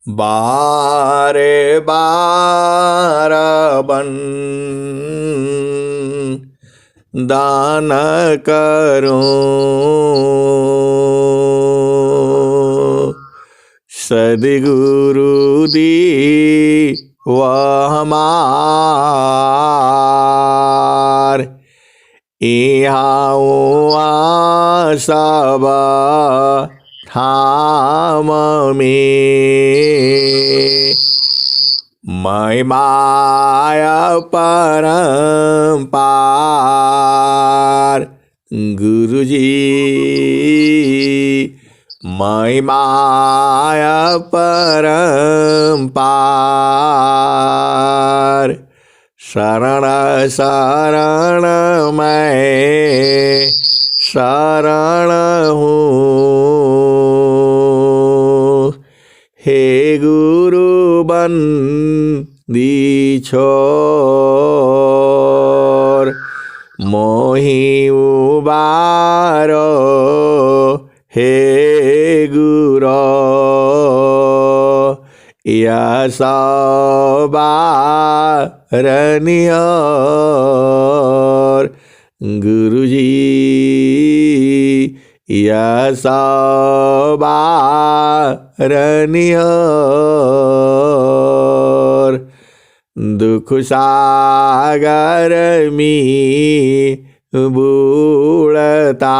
बारे बार बन दान करूं, सद्गुरु दी वह हमार यहाँ सब ठाम में मैं माया परम्पार गुरुजी मैं माया परम्पार शरण शरण मैं शरण हूँ हे गुरु बन दी छोर मोहि उबारो हे गुरो यशबारनियर गुरुजी यशबारनियर दुख सागर में बूढ़ता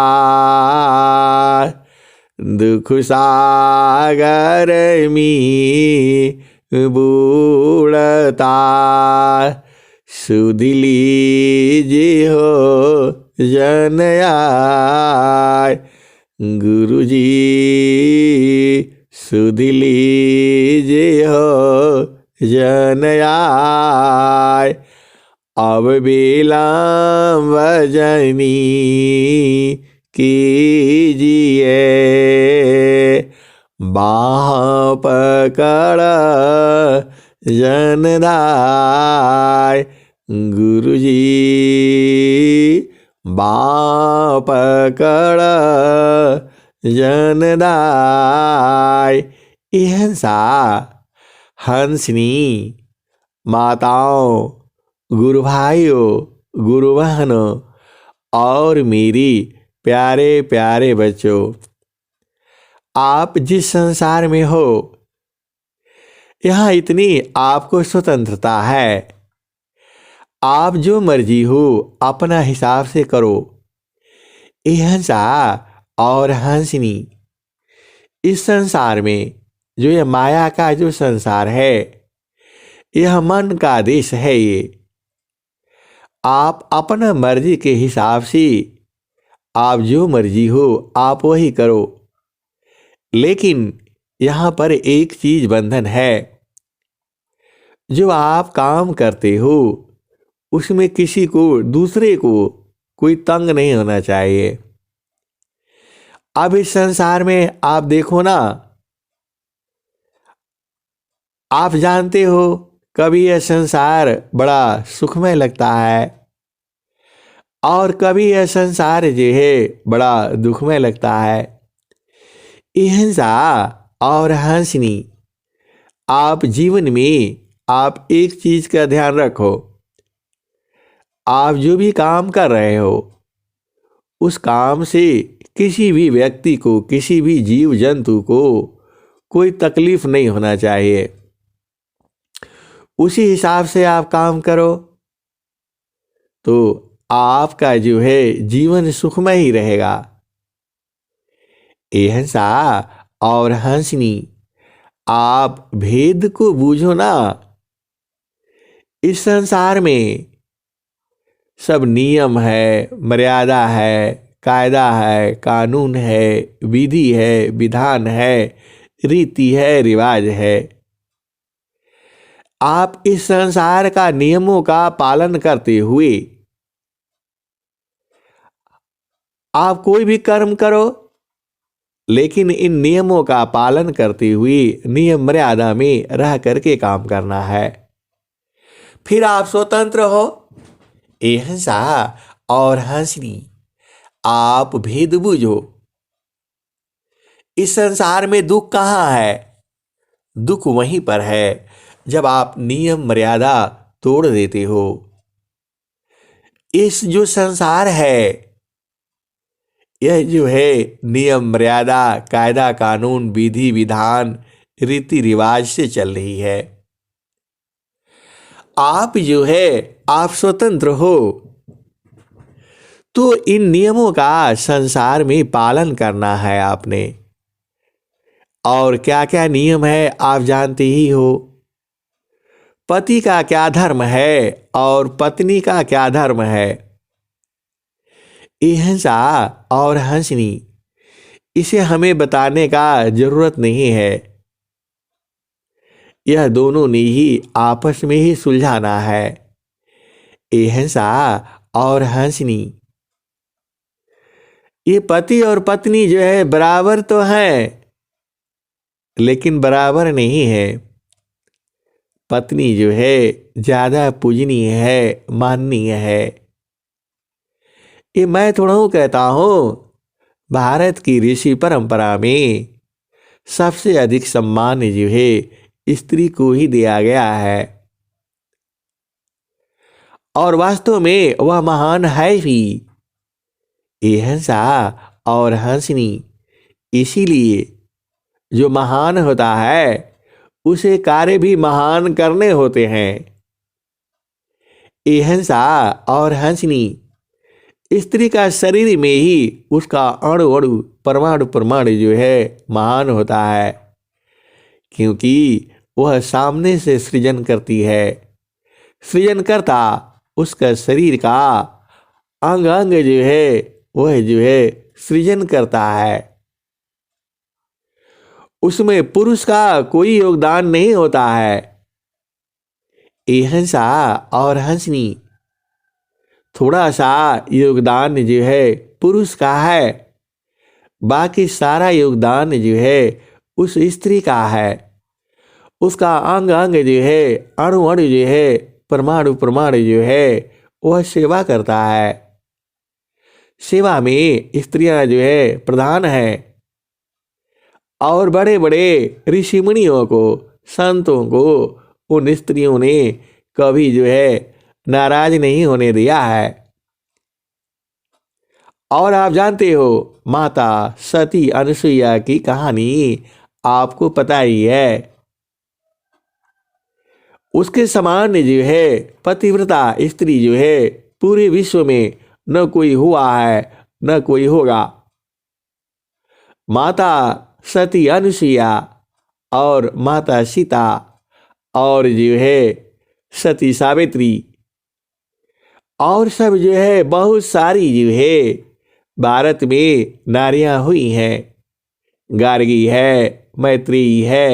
दुख सागर में बूढ़ता सुध लीजिए हो जन आय गुरुजी सुध लीजिए हो जन आय अब विलंब जनी कीजिए बाह पकड़ जनदाय गुरुजी बाह पकड़ जनदाय हंसा हंसनी माताओं गुरु भाइयों गुरु बहनों और मेरी प्यारे प्यारे बच्चों आप जिस संसार में हो यहाँ इतनी आपको स्वतंत्रता है आप जो मर्जी हो अपना हिसाब से करो हंसा और हंसनी इस संसार में जो ये माया का जो संसार है यह मन का देश है ये आप अपना मर्जी के हिसाब से आप जो मर्जी हो आप वही करो लेकिन यहाँ पर एक चीज बंधन है जो आप काम करते हो उसमें किसी को दूसरे को कोई तंग नहीं होना चाहिए। अब इस संसार में आप देखो ना आप जानते हो कभी यह संसार बड़ा सुखमय लगता है और कभी यह संसार जो है बड़ा दुखमय लगता है। हिंसा और हंसनी आप जीवन में आप एक चीज का ध्यान रखो आप जो भी काम कर रहे हो उस काम से किसी भी व्यक्ति को किसी भी जीव जंतु को कोई तकलीफ नहीं होना चाहिए उसी हिसाब से आप काम करो तो आपका जो है जीवन सुखमय ही रहेगा। हंसा और हंसनी आप भेद को बूझो ना इस संसार में सब नियम है मर्यादा है कायदा है कानून है विधि है विधान है रीति है रिवाज है आप इस संसार का नियमों का पालन करते हुए आप कोई भी कर्म करो लेकिन इन नियमों का पालन करते हुए नियम मर्यादा में रह करके काम करना है फिर आप स्वतंत्र हो। हंसा और हंसनी आप भेद बूझो इस संसार में दुख कहाँ है दुख वहीं पर है जब आप नियम मर्यादा तोड़ देते हो। इस जो संसार है, यह जो है नियम मर्यादा कायदा कानून विधि विधान रीति रिवाज से चल रही है। आप जो है आप स्वतंत्र हो, तो इन नियमों का संसार में पालन करना है आपने। और क्या क्या नियम है आप जानते ही हो। पति का क्या धर्म है और पत्नी का क्या धर्म है। अहिंसा और हंसनी, इसे हमें बताने का जरूरत नहीं है। यह दोनों ने ही आपस में ही सुलझाना है। अहिंसा और हंसनी, ये पति और पत्नी जो है बराबर तो हैं, लेकिन बराबर नहीं है। पत्नी जो है ज्यादा पूजनीय है, माननीय है। ये मैं थोड़ा कहता हूं, भारत की ऋषि परंपरा में सबसे अधिक सम्मान जो है स्त्री को ही दिया गया है। और वास्तव में वह महान है भी। अहिंसा और हंसनी, इसीलिए जो महान होता है उसे कार्य भी महान करने होते हैं। अहिंसा और हंसनी, स्त्री का शरीर में ही उसका अणु अणु परमाणु परमाणु जो है महान होता है, क्योंकि वह सामने से सृजन करती है। सृजनकर्ता उसका शरीर का अंग अंग जो है वह जो है सृजन करता है। उसमें पुरुष का कोई योगदान नहीं होता है। अहिंसा और हंसनी, थोड़ा सा योगदान जो है पुरुष का है, बाकी सारा योगदान जो है उस स्त्री का है। उसका अंग अंग जो है अणु अणु जो है परमाणु परमाणु जो है वह सेवा करता है। सेवा में स्त्रियां जो है प्रधान है। और बड़े बड़े ऋषि मुनियों को, संतों को उन स्त्रियों ने कभी जो है नाराज नहीं होने दिया है। और आप जानते हो माता सती अनुसुईया की कहानी आपको पता ही है। उसके समान जो है पतिव्रता स्त्री जो है पूरे विश्व में न कोई हुआ है न कोई होगा। माता सती अनुसुईया और माता सीता और जो है सती सावित्री और सब जो है बहुत सारी जो है भारत में नारियां हुई हैं। गार्गी है, मैत्रेयी है,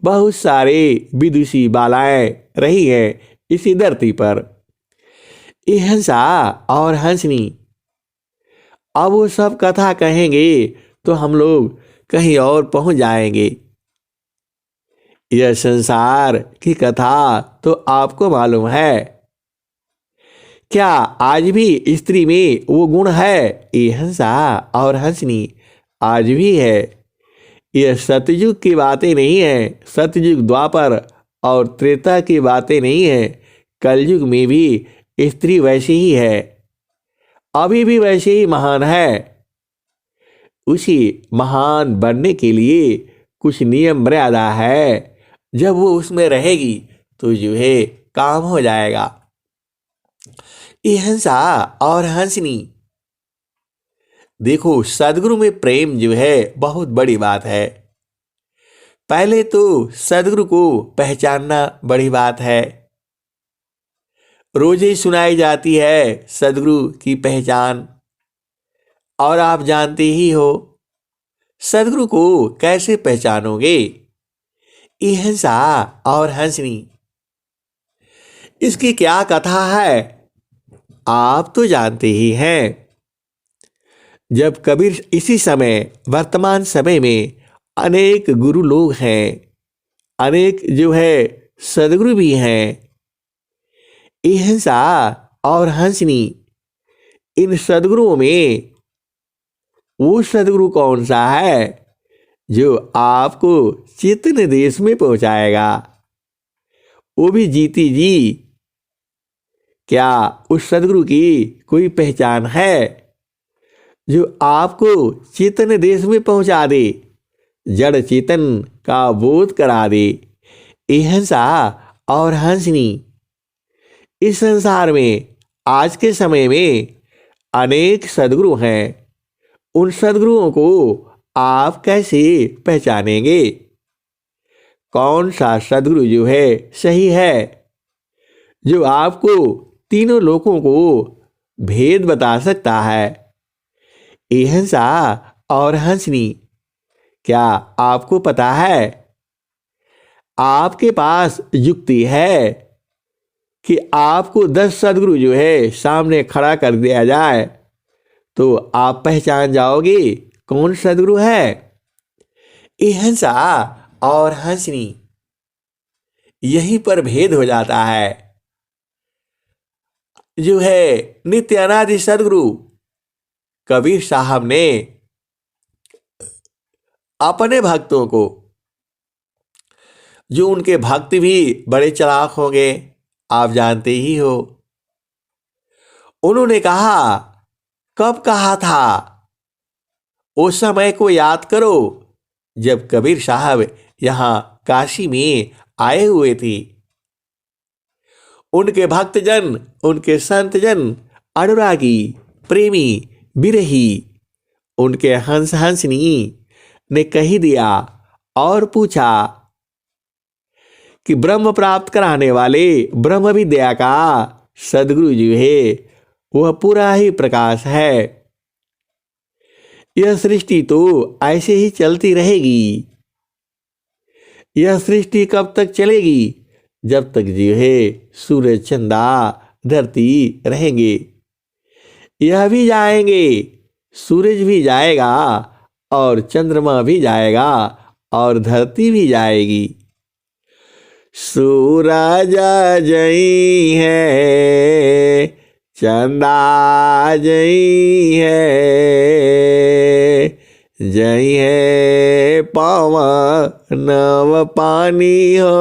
बहुत सारे विदुषी बालाएं रही हैं इसी धरती पर। अहिंसा और हंसनी, अब वो सब कथा कहेंगे तो हम लोग कहीं और पहुंच जाएंगे। यह संसार की कथा तो आपको मालूम है। क्या आज भी स्त्री में वो गुण है? अहिंसा और हंसनी आज भी है। यह सतयुग की बातें नहीं है, सतयुग द्वापर और त्रेता की बातें नहीं है। कलयुग में भी स्त्री वैसी ही है, अभी भी वैसे ही महान है। उसी महान बनने के लिए कुछ नियम मर्यादा है, जब वो उसमें रहेगी तो जो है काम हो जाएगा। अहिंसा और हंसनी, देखो सदगुरु में प्रेम जो है बहुत बड़ी बात है। पहले तो सदगुरु को पहचानना बड़ी बात है। रोज ही सुनाई जाती है सदगुरु की पहचान, और आप जानते ही हो सदगुरु को कैसे पहचानोगे। अहिंसा और हंसनी, इसकी क्या कथा है आप तो जानते ही हैं। जब कबीर इसी समय वर्तमान समय में अनेक गुरु लोग हैं, अनेक जो है सदगुरु भी हैं। अहिंसा और हंसनी, इन सदगुरुओं में वो सदगुरु कौन सा है जो आपको चेतन देश में पहुंचाएगा। वो भी जीती जी। क्या उस सदगुरु की कोई पहचान है जो आपको चेतन देश में पहुंचा दे, जड़ चेतन का बोध करा दे। अहिंसा और हंसनी। इस संसार में आज के समय में अनेक सदगुरु हैं। उन सदगुरुओं को आप कैसे पहचानेंगे? कौन सा सदगुरु जो है सही है, जो आपको तीनों लोकों को भेद बता सकता है? अहिंसा और हंसनी। क्या आपको पता है? आपके पास युक्ति है कि आपको 10 सदगुरु जो है सामने खड़ा कर दिया जाए तो आप पहचान जाओगे कौन सदगुरु है? अहिंसा और हंसनी। यहीं पर भेद हो जाता है। जो है नित्य अनादि सदगुरु कबीर साहब ने अपने भक्तों को, जो उनके भक्त भी बड़े चालाक होंगे, आप जानते ही हो, उन्होंने कहा, कब कहा था? उस समय को याद करो जब कबीर साहब यहां काशी में आए हुए थे। उनके भक्तजन, उनके संतजन, अनुरागी, प्रेमी, विरही, उनके हंस हंसनी ने कही दिया और पूछा कि ब्रह्म प्राप्त कराने वाले ब्रह्म विद्या का सदगुरु जो है वह पूरा ही प्रकाश है। यह सृष्टि तो ऐसे ही चलती रहेगी। यह सृष्टि कब तक चलेगी? जब तक जो है सूरज, चंदा, धरती रहेंगे। यह भी जाएंगे, सूरज भी जाएगा और चंद्रमा भी जाएगा और धरती भी जाएगी। सूरज जई है, चंदा जई है, जई है पवन नव पानी हो।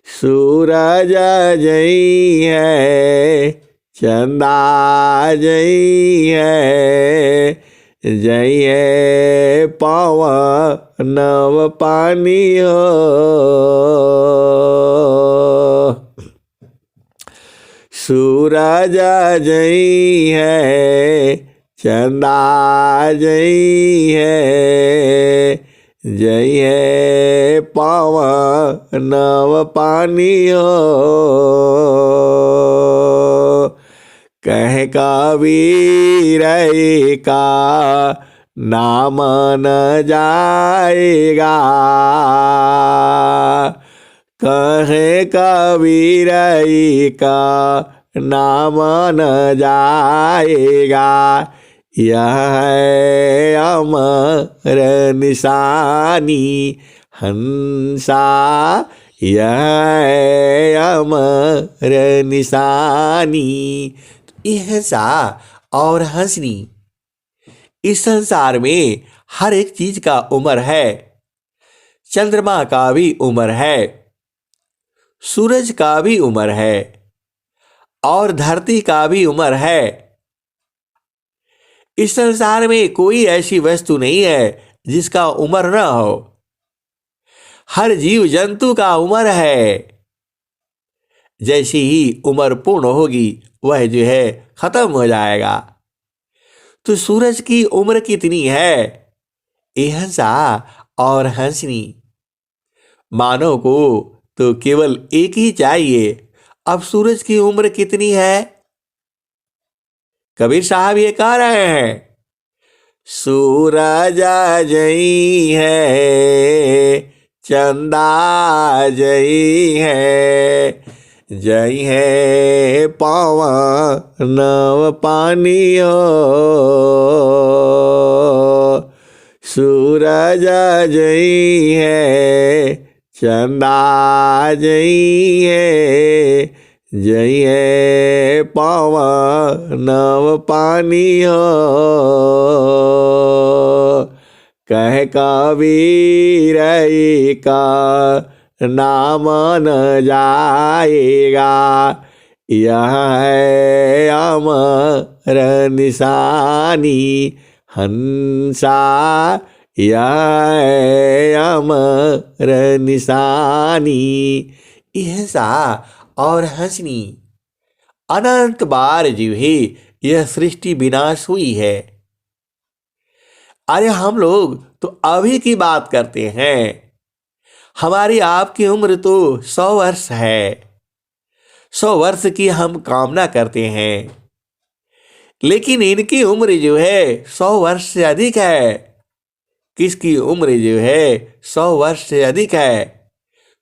सूरज जई है, चंदा जई है, जई है पवन नव पानी हो। सूरज जई है, चंदा जई है, जई है पवन नव पानी हो। कह कबीर का नाम न जाएगा, कहे कबीर का नाम न जाएगा। यह है अमर निशानी हंसा, यह है अमर निशानी। अहिंसा और हंसनी। इस संसार में हर एक चीज का उम्र है। चंद्रमा का भी उम्र है, सूरज का भी उम्र है और धरती का भी उम्र है। इस संसार में कोई ऐसी वस्तु नहीं है जिसका उम्र न हो। हर जीव जंतु का उम्र है। जैसी ही उम्र पूर्ण होगी वह जो है खत्म हो जाएगा। तो सूरज की उम्र कितनी है? अहिंसा और हंसनी। मानव को तो केवल एक ही चाहिए। अब सूरज की उम्र कितनी है? कबीर साहब ये कह रहे हैं, सूरज जई है, चंदा जई है, जई है पवन नव पानी हो। सूरज जई है, चंदा जई है, जई है पावनव पानी हो, कह कबीर का नाम न जाएगा, यह है अमर निशानी हंसा, यह है अमर निशानी। हंसा और हंसनी अनंत बार जो है यह सृष्टि विनाश हुई है। अरे हम लोग तो अभी की बात करते हैं, हमारी आपकी उम्र तो 100 वर्ष है। 100 वर्ष की हम कामना करते हैं, लेकिन इनकी उम्र जो है 100 वर्ष से अधिक है। किसकी उम्र जो है 100 वर्ष से अधिक है?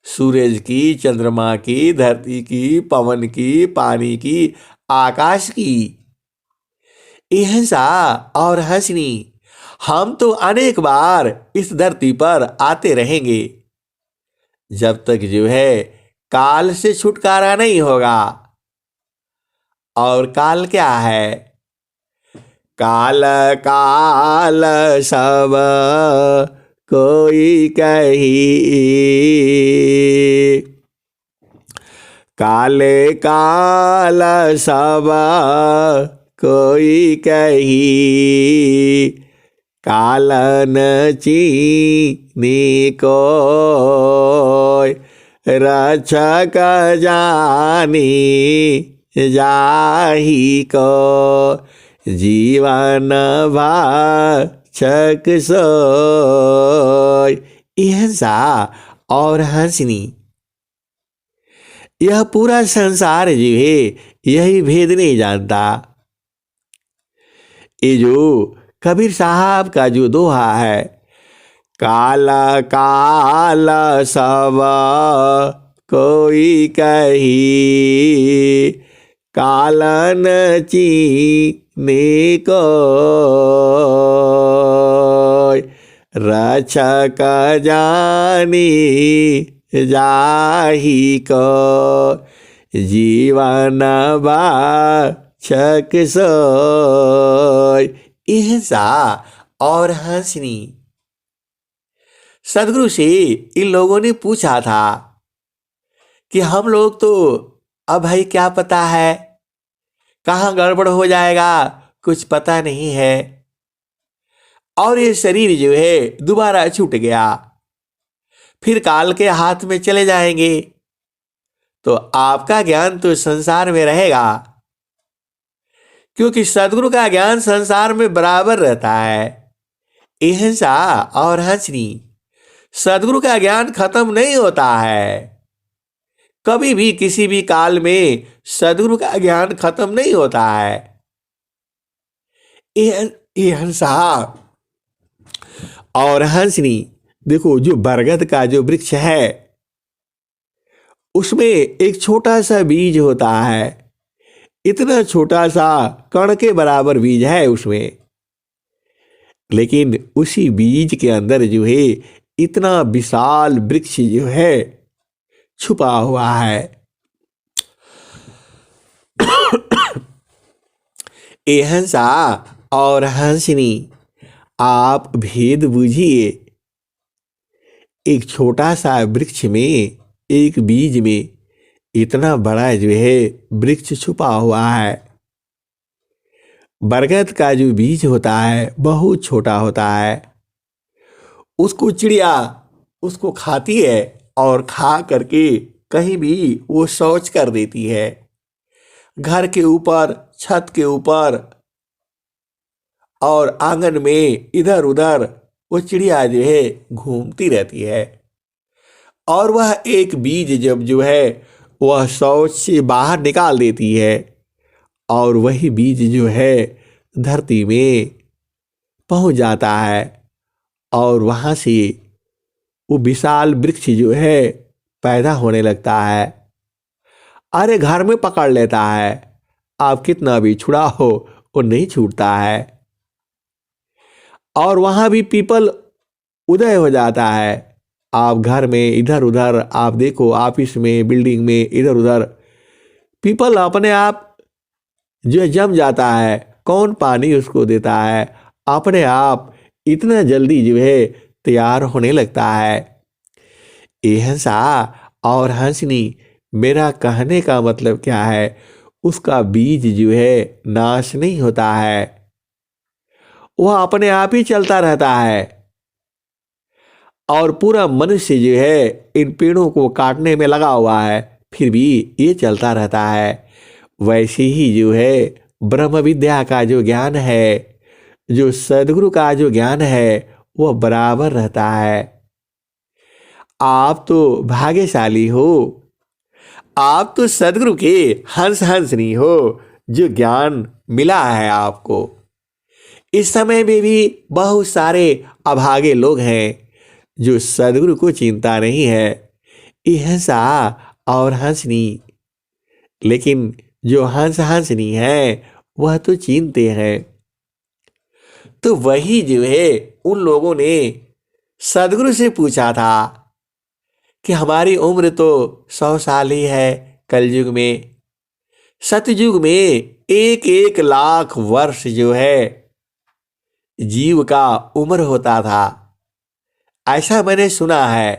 सूरज की, चंद्रमा की, धरती की, पवन की, पानी की, आकाश की। हंसा और हंसनी हम तो अनेक बार इस धरती पर आते रहेंगे, जब तक जो है काल से छुटकारा नहीं होगा। और काल क्या है? काल काल सब कोई कही, काले काल सब कोई कही, कालन चीनी को रक्षक जानी जाही को, जीवन भाचक सोय। हंसा और हंसनी यह पूरा संसार जो है यही भेद नहीं जानता। ये जो कबीर साहब का जो दोहा है, काला काला सब कोई कही, कालन चीनी को रक्षक जानी जाही को, जीवन भाचक सोय। हंसा और हंसनी सदगुरु से इन लोगों ने पूछा था कि हम लोग तो अब भाई क्या पता है, कहाँ गड़बड़ हो जाएगा कुछ पता नहीं है, और ये शरीर जो है दोबारा छूट गया, फिर काल के हाथ में चले जाएंगे, तो आपका ज्ञान तो संसार में रहेगा, क्योंकि सदगुरु का ज्ञान संसार में बराबर रहता है। हंसा और हंसनी सदगुरु का ज्ञान खत्म नहीं होता है, कभी भी किसी भी काल में सदगुरु का ज्ञान खत्म नहीं होता है। हंसा और हंसनी देखो, जो बरगद का जो वृक्ष है उसमें एक छोटा सा बीज होता है, इतना छोटा सा कण के बराबर बीज है उसमें, लेकिन उसी बीज के अंदर जो है इतना विशाल वृक्ष जो है छुपा हुआ है। हंसा और हंसनी आप भेद बूझिए, एक छोटा सा वृक्ष में, एक बीज में इतना बड़ा जो है वृक्ष छुपा हुआ है। बरगद का जो बीज होता है बहुत छोटा होता है, उसको चिड़िया उसको खाती है और खा करके कहीं भी वो शौच कर देती है। घर के ऊपर, छत के ऊपर और आंगन में इधर उधर वो चिड़िया जो है घूमती रहती है, और वह एक बीज जब जो है वह शौच से बाहर निकाल देती है, और वही बीज जो है धरती में पहुंच जाता है, और वहाँ से वो विशाल वृक्ष जो है पैदा होने लगता है। अरे घर में पकड़ लेता है, आप कितना भी छुड़ाओ वो नहीं छूटता है, और वहाँ भी पीपल उदय हो जाता है। आप घर में इधर उधर आप देखो, ऑफिस में, बिल्डिंग में इधर उधर पीपल अपने आप जो है जम जाता है, कौन पानी उसको देता है, अपने आप इतना जल्दी जो है तैयार होने लगता है। ये हंसा और हंसनी, मेरा कहने का मतलब क्या है, उसका बीज जो है नाश नहीं होता है, वह अपने आप ही चलता रहता है। और पूरा मनुष्य जो है इन पेड़ों को काटने में लगा हुआ है, फिर भी ये चलता रहता है। वैसे ही जो है ब्रह्म विद्या का जो ज्ञान है, जो सद्गुरु का जो ज्ञान है, वह बराबर रहता है। आप तो भाग्यशाली हो, आप तो सद्गुरु के हंस हंसनी हो, जो ज्ञान मिला है आपको। इस समय में भी बहुत सारे अभागे लोग हैं जो सद्गुरु को चिंता नहीं है, ये हंसा और हंसनी। लेकिन जो हंस हंसनी है वह तो चिंते हैं। तो वही जो है उन लोगों ने सद्गुरु से पूछा था कि हमारी उम्र तो 100 साल ही है कलयुग में, सतयुग में 1-1 लाख वर्ष जो है जीव का उम्र होता था, ऐसा मैंने सुना है।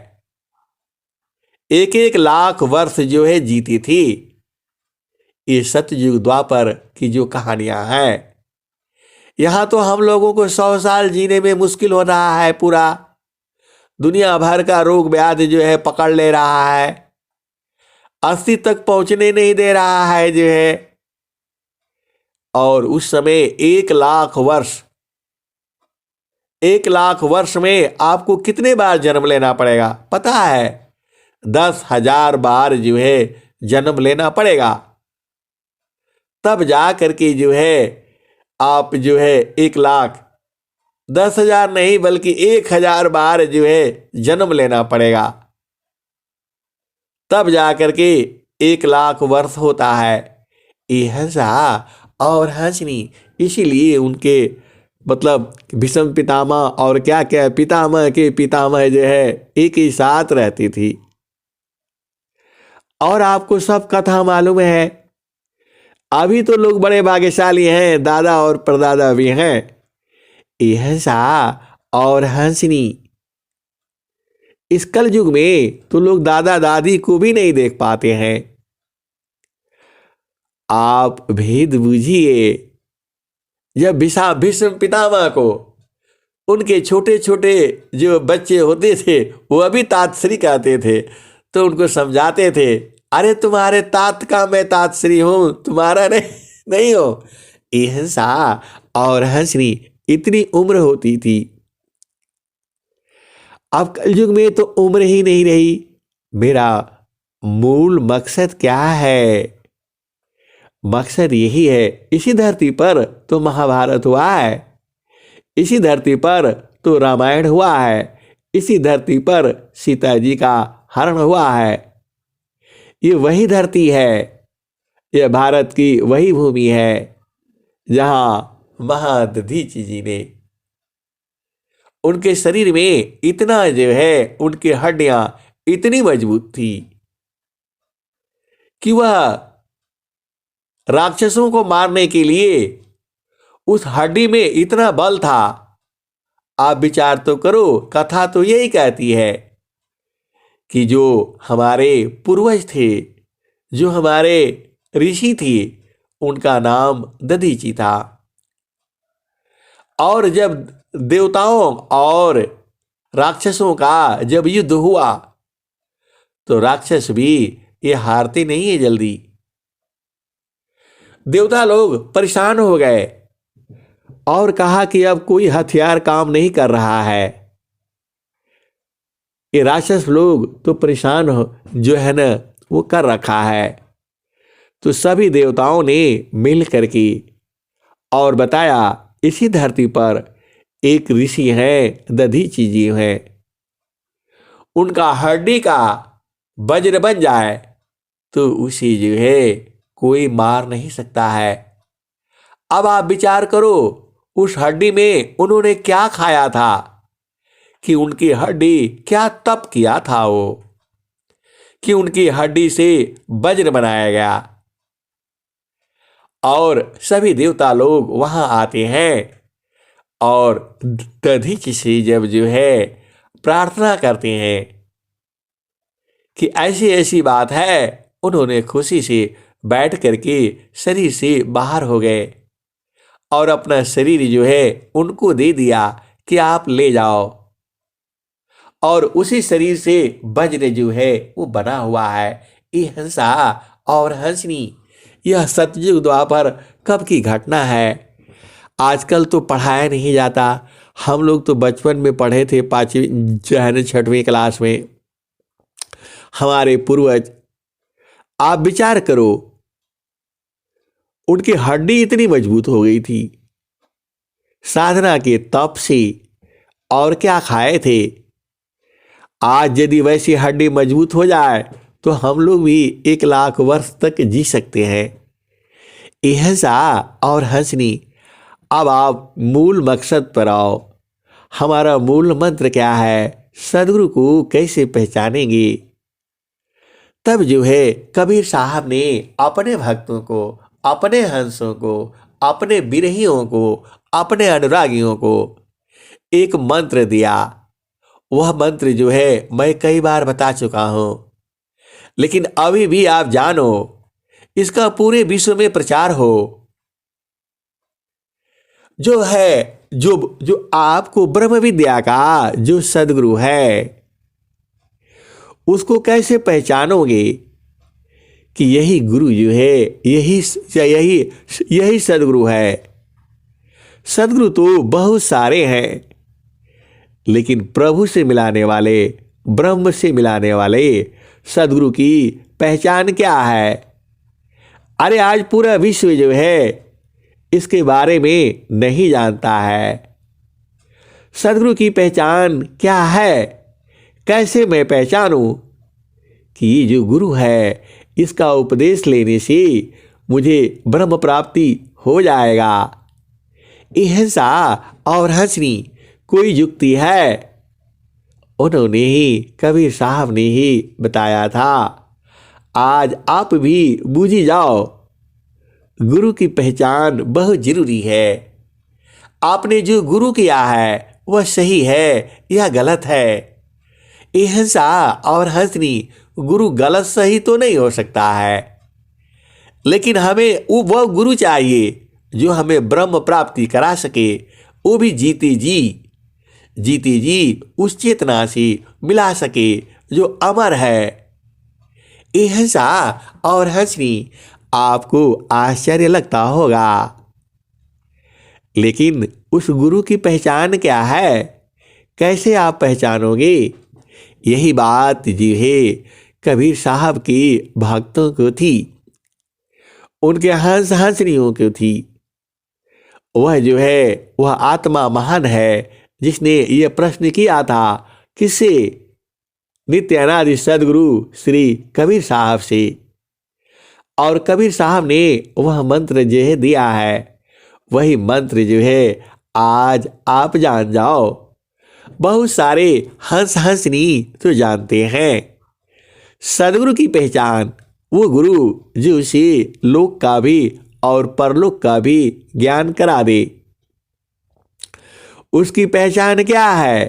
1-1 लाख वर्ष जो है जीती थी। ये सतयुग द्वापर की जो कहानियां हैं, यहां तो हम लोगों को 100 साल जीने में मुश्किल हो रहा है। पूरा दुनिया भर का रोग व्याधि जो है पकड़ ले रहा है, 80 तक पहुंचने नहीं दे रहा है जो है। और उस समय 1 लाख वर्ष, 1 लाख वर्ष में आपको कितने बार जन्म लेना पड़ेगा पता है? 10,000 बार जो है जन्म लेना पड़ेगा, तब जा करके जो है आप जो है 1 लाख, 10,000 नहीं बल्कि 1,000 बार जो है जन्म लेना पड़ेगा, तब जा करके 1 लाख वर्ष होता है। ये हंसा और हंसनी, इसीलिए उनके मतलब भीष्म पितामह और क्या क्या पितामह के पितामह जो है एक ही साथ रहती थी। और आपको सब कथा मालूम है। अभी तो लोग बड़े भाग्यशाली हैं, दादा और परदादा भी हैं। ये हंसा और हंसनी, इस कल युग में तो लोग दादा दादी को भी नहीं देख पाते हैं। आप भेद बूझिए। जब भीष्म पितामह को उनके छोटे छोटे जो बच्चे होते थे वो अभी तातश्री कहते थे, तो उनको समझाते थे, अरे तुम्हारे तात का मैं तातश्री हूं, तुम्हारा नहीं हो। ये हंसा और हंसनी, इतनी उम्र होती थी। अब कलयुग में तो उम्र ही नहीं रही। मेरा मूल मकसद क्या है? मकसद यही है, इसी धरती पर तो महाभारत हुआ है, इसी धरती पर तो रामायण हुआ है, इसी धरती पर सीता जी का हरण हुआ है। ये वही धरती है, यह भारत की वही भूमि है जहां महादधीच जी ने, उनके शरीर में इतना जो है उनकी हड्डियां इतनी मजबूत थी कि वह राक्षसों को मारने के लिए उस हड्डी में इतना बल था। आप विचार तो करो, कथा तो यही कहती है कि जो हमारे पूर्वज थे, जो हमारे ऋषि थे, उनका नाम दधीची था। और जब देवताओं और राक्षसों का जब युद्ध हुआ तो राक्षस भी ये हारते नहीं है जल्दी। देवता लोग परेशान हो गए और कहा कि अब कोई हथियार काम नहीं कर रहा है। ये राक्षस लोग तो परेशान हो जो है ना वो कर रखा है। तो सभी देवताओं ने मिल करके और बताया, इसी धरती पर एक ऋषि हैं, दधीची जी हैं, उनका हड्डी का वज्र बन जाए तो उसे जो है कोई मार नहीं सकता है। अब आप विचार करो, उस हड्डी में उन्होंने क्या खाया था कि उनकी हड्डी क्या तप किया था वो, कि उनकी हड्डी से वज्र बनाया गया। और सभी देवता लोग वहां आते हैं और दधीच से जब जो है प्रार्थना करते हैं कि ऐसी ऐसी बात है, उन्होंने खुशी से बैठ करके शरीर से बाहर हो गए और अपना शरीर जो है उनको दे दिया कि आप ले जाओ। और उसी शरीर से वज्र जो है वो बना हुआ है। ये हंसा और हंसनी, यह सतयुग द्वापर कब की घटना है। आजकल तो पढ़ाया नहीं जाता। हम लोग तो बचपन में पढ़े थे 5वीं 6वीं क्लास में। हमारे पूर्वज, आप विचार करो, उनकी हड्डी इतनी मजबूत हो गई थी साधना के तप से, और क्या खाए थे। आज यदि वैसी हड्डी मजबूत हो जाए तो हम लोग भी 1 लाख वर्ष तक जी सकते हैं। हंसा और हंसनी, अब आप मूल मकसद पर आओ। हमारा मूल मंत्र क्या है, सदगुरु को कैसे पहचानेंगे। तब जो है कबीर साहब ने अपने भक्तों को, अपने हंसों को, अपने बिरहियों को, अपने अनुरागियों को एक मंत्र दिया। वह मंत्र जो है मैं कई बार बता चुका हूं, लेकिन अभी भी आप जानो, इसका पूरे विश्व में प्रचार हो। जो है जो आपको ब्रह्म विद्या का जो सदगुरु है, उसको कैसे पहचानोगे कि यही गुरु जो है, यही यही यही सदगुरु है। सदगुरु तो बहुत सारे हैं, लेकिन प्रभु से मिलाने वाले, ब्रह्म से मिलाने वाले सदगुरु की पहचान क्या है। अरे आज पूरा विश्व जो है इसके बारे में नहीं जानता है। सदगुरु की पहचान क्या है, कैसे मैं पहचानूं कि ये जो गुरु है इसका उपदेश लेने से मुझे ब्रह्म प्राप्ति हो जाएगा। हंसा और हंसनी कोई युक्ति है, उन्होंने ही, कबीर साहब ने ही बताया था। आज आप भी बूझी जाओ, गुरु की पहचान बहुत जरूरी है। आपने जो गुरु किया है वह सही है या गलत है। हंसा और हंसनी, गुरु गलत सही तो नहीं हो सकता है, लेकिन हमें वह गुरु चाहिए जो हमें ब्रह्म प्राप्ति करा सके, वो भी जीती जी उस चेतना से मिला सके जो अमर है। हंसा और हंसनी, आपको आश्चर्य लगता होगा, लेकिन उस गुरु की पहचान क्या है, कैसे आप पहचानोगे। यही बात जो है कबीर साहब की भक्तों को थी, उनके हंसनियों को थी। वह जो है वह आत्मा महान है जिसने यह प्रश्न किया था किससे, नित्यानादि सदगुरु श्री कबीर साहब से। और कबीर साहब ने वह मंत्र जो है दिया है, वही मंत्र जो है आज आप जान जाओ। बहुत सारे हंसनी तो जानते हैं। सदगुरु की पहचान, वो गुरु जो उसे लोक का भी और परलोक का भी ज्ञान करा दे, उसकी पहचान क्या है।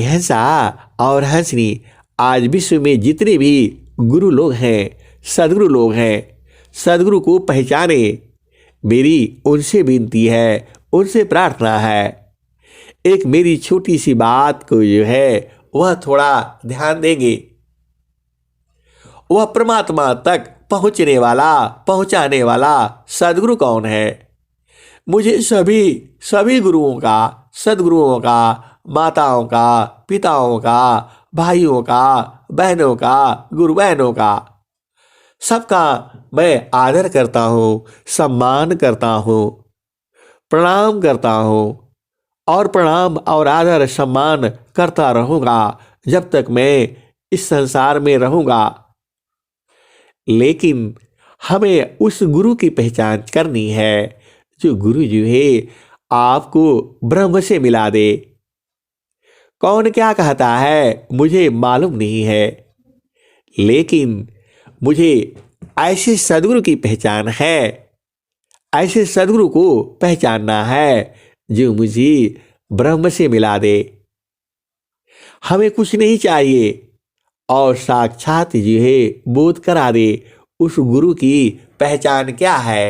हंसा और हंसनी, आज विश्व में जितने भी गुरु लोग हैं, सदगुरु लोग हैं, सदगुरु को पहचाने। मेरी उनसे विनती है, उनसे प्रार्थना है, एक मेरी छोटी सी बात को जो है वह थोड़ा ध्यान देंगे। वह परमात्मा तक पहुंचने वाला, पहुंचाने वाला सदगुरु कौन है। मुझे सभी गुरुओं का, सदगुरुओं का, माताओं का, पिताओं का, भाइयों का, बहनों का, गुरु बहनों का, सबका मैं आदर करता हूँ, सम्मान करता हूँ, प्रणाम करता हूँ, और प्रणाम और आदर सम्मान करता रहूँगा जब तक मैं इस संसार में रहूँगा। लेकिन हमें उस गुरु की पहचान करनी है जो गुरु जो है आपको ब्रह्म से मिला दे। कौन क्या कहता है मुझे मालूम नहीं है, लेकिन मुझे ऐसे सदगुरु की पहचान है ऐसे सद्गुरु को पहचानना है जो मुझे ब्रह्म से मिला दे। हमें कुछ नहीं चाहिए और साक्षात जो है बोध करा दे उस गुरु की पहचान क्या है।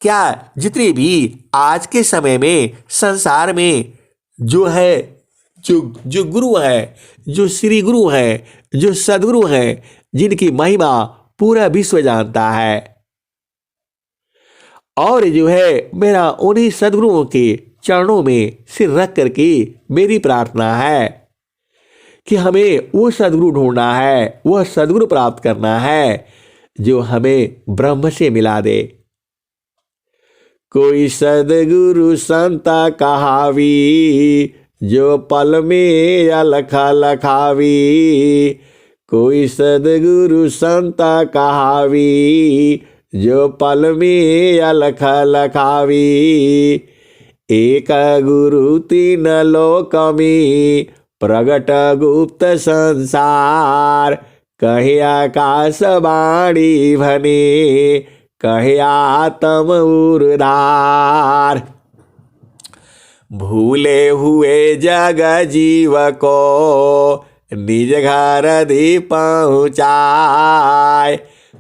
क्या जितने भी आज के समय में संसार में जो है जो गुरु है, जो श्री गुरु है, जो सदगुरु है, जिनकी महिमा पूरा विश्व जानता है, और जो है मेरा उन्हीं सदगुरुओं के चरणों में सिर रख करके मेरी प्रार्थना है कि हमें वो सदगुरु ढूंढना है, वह सदगुरु प्राप्त करना है जो हमें ब्रह्म से मिला दे। कोई सदगुरु संता कहावी, जो पल में अलख लखावी। कोई सदगुरु संता कहावी, जो पल में अलख लखावी। एक गुरु तीन लोक में, प्रगट गुप्त संसार। कहे आकाश वाणी भने, कहे आत्म उर्धार। भूले हुए जग जीव को, निज घर दे पहुँचाए।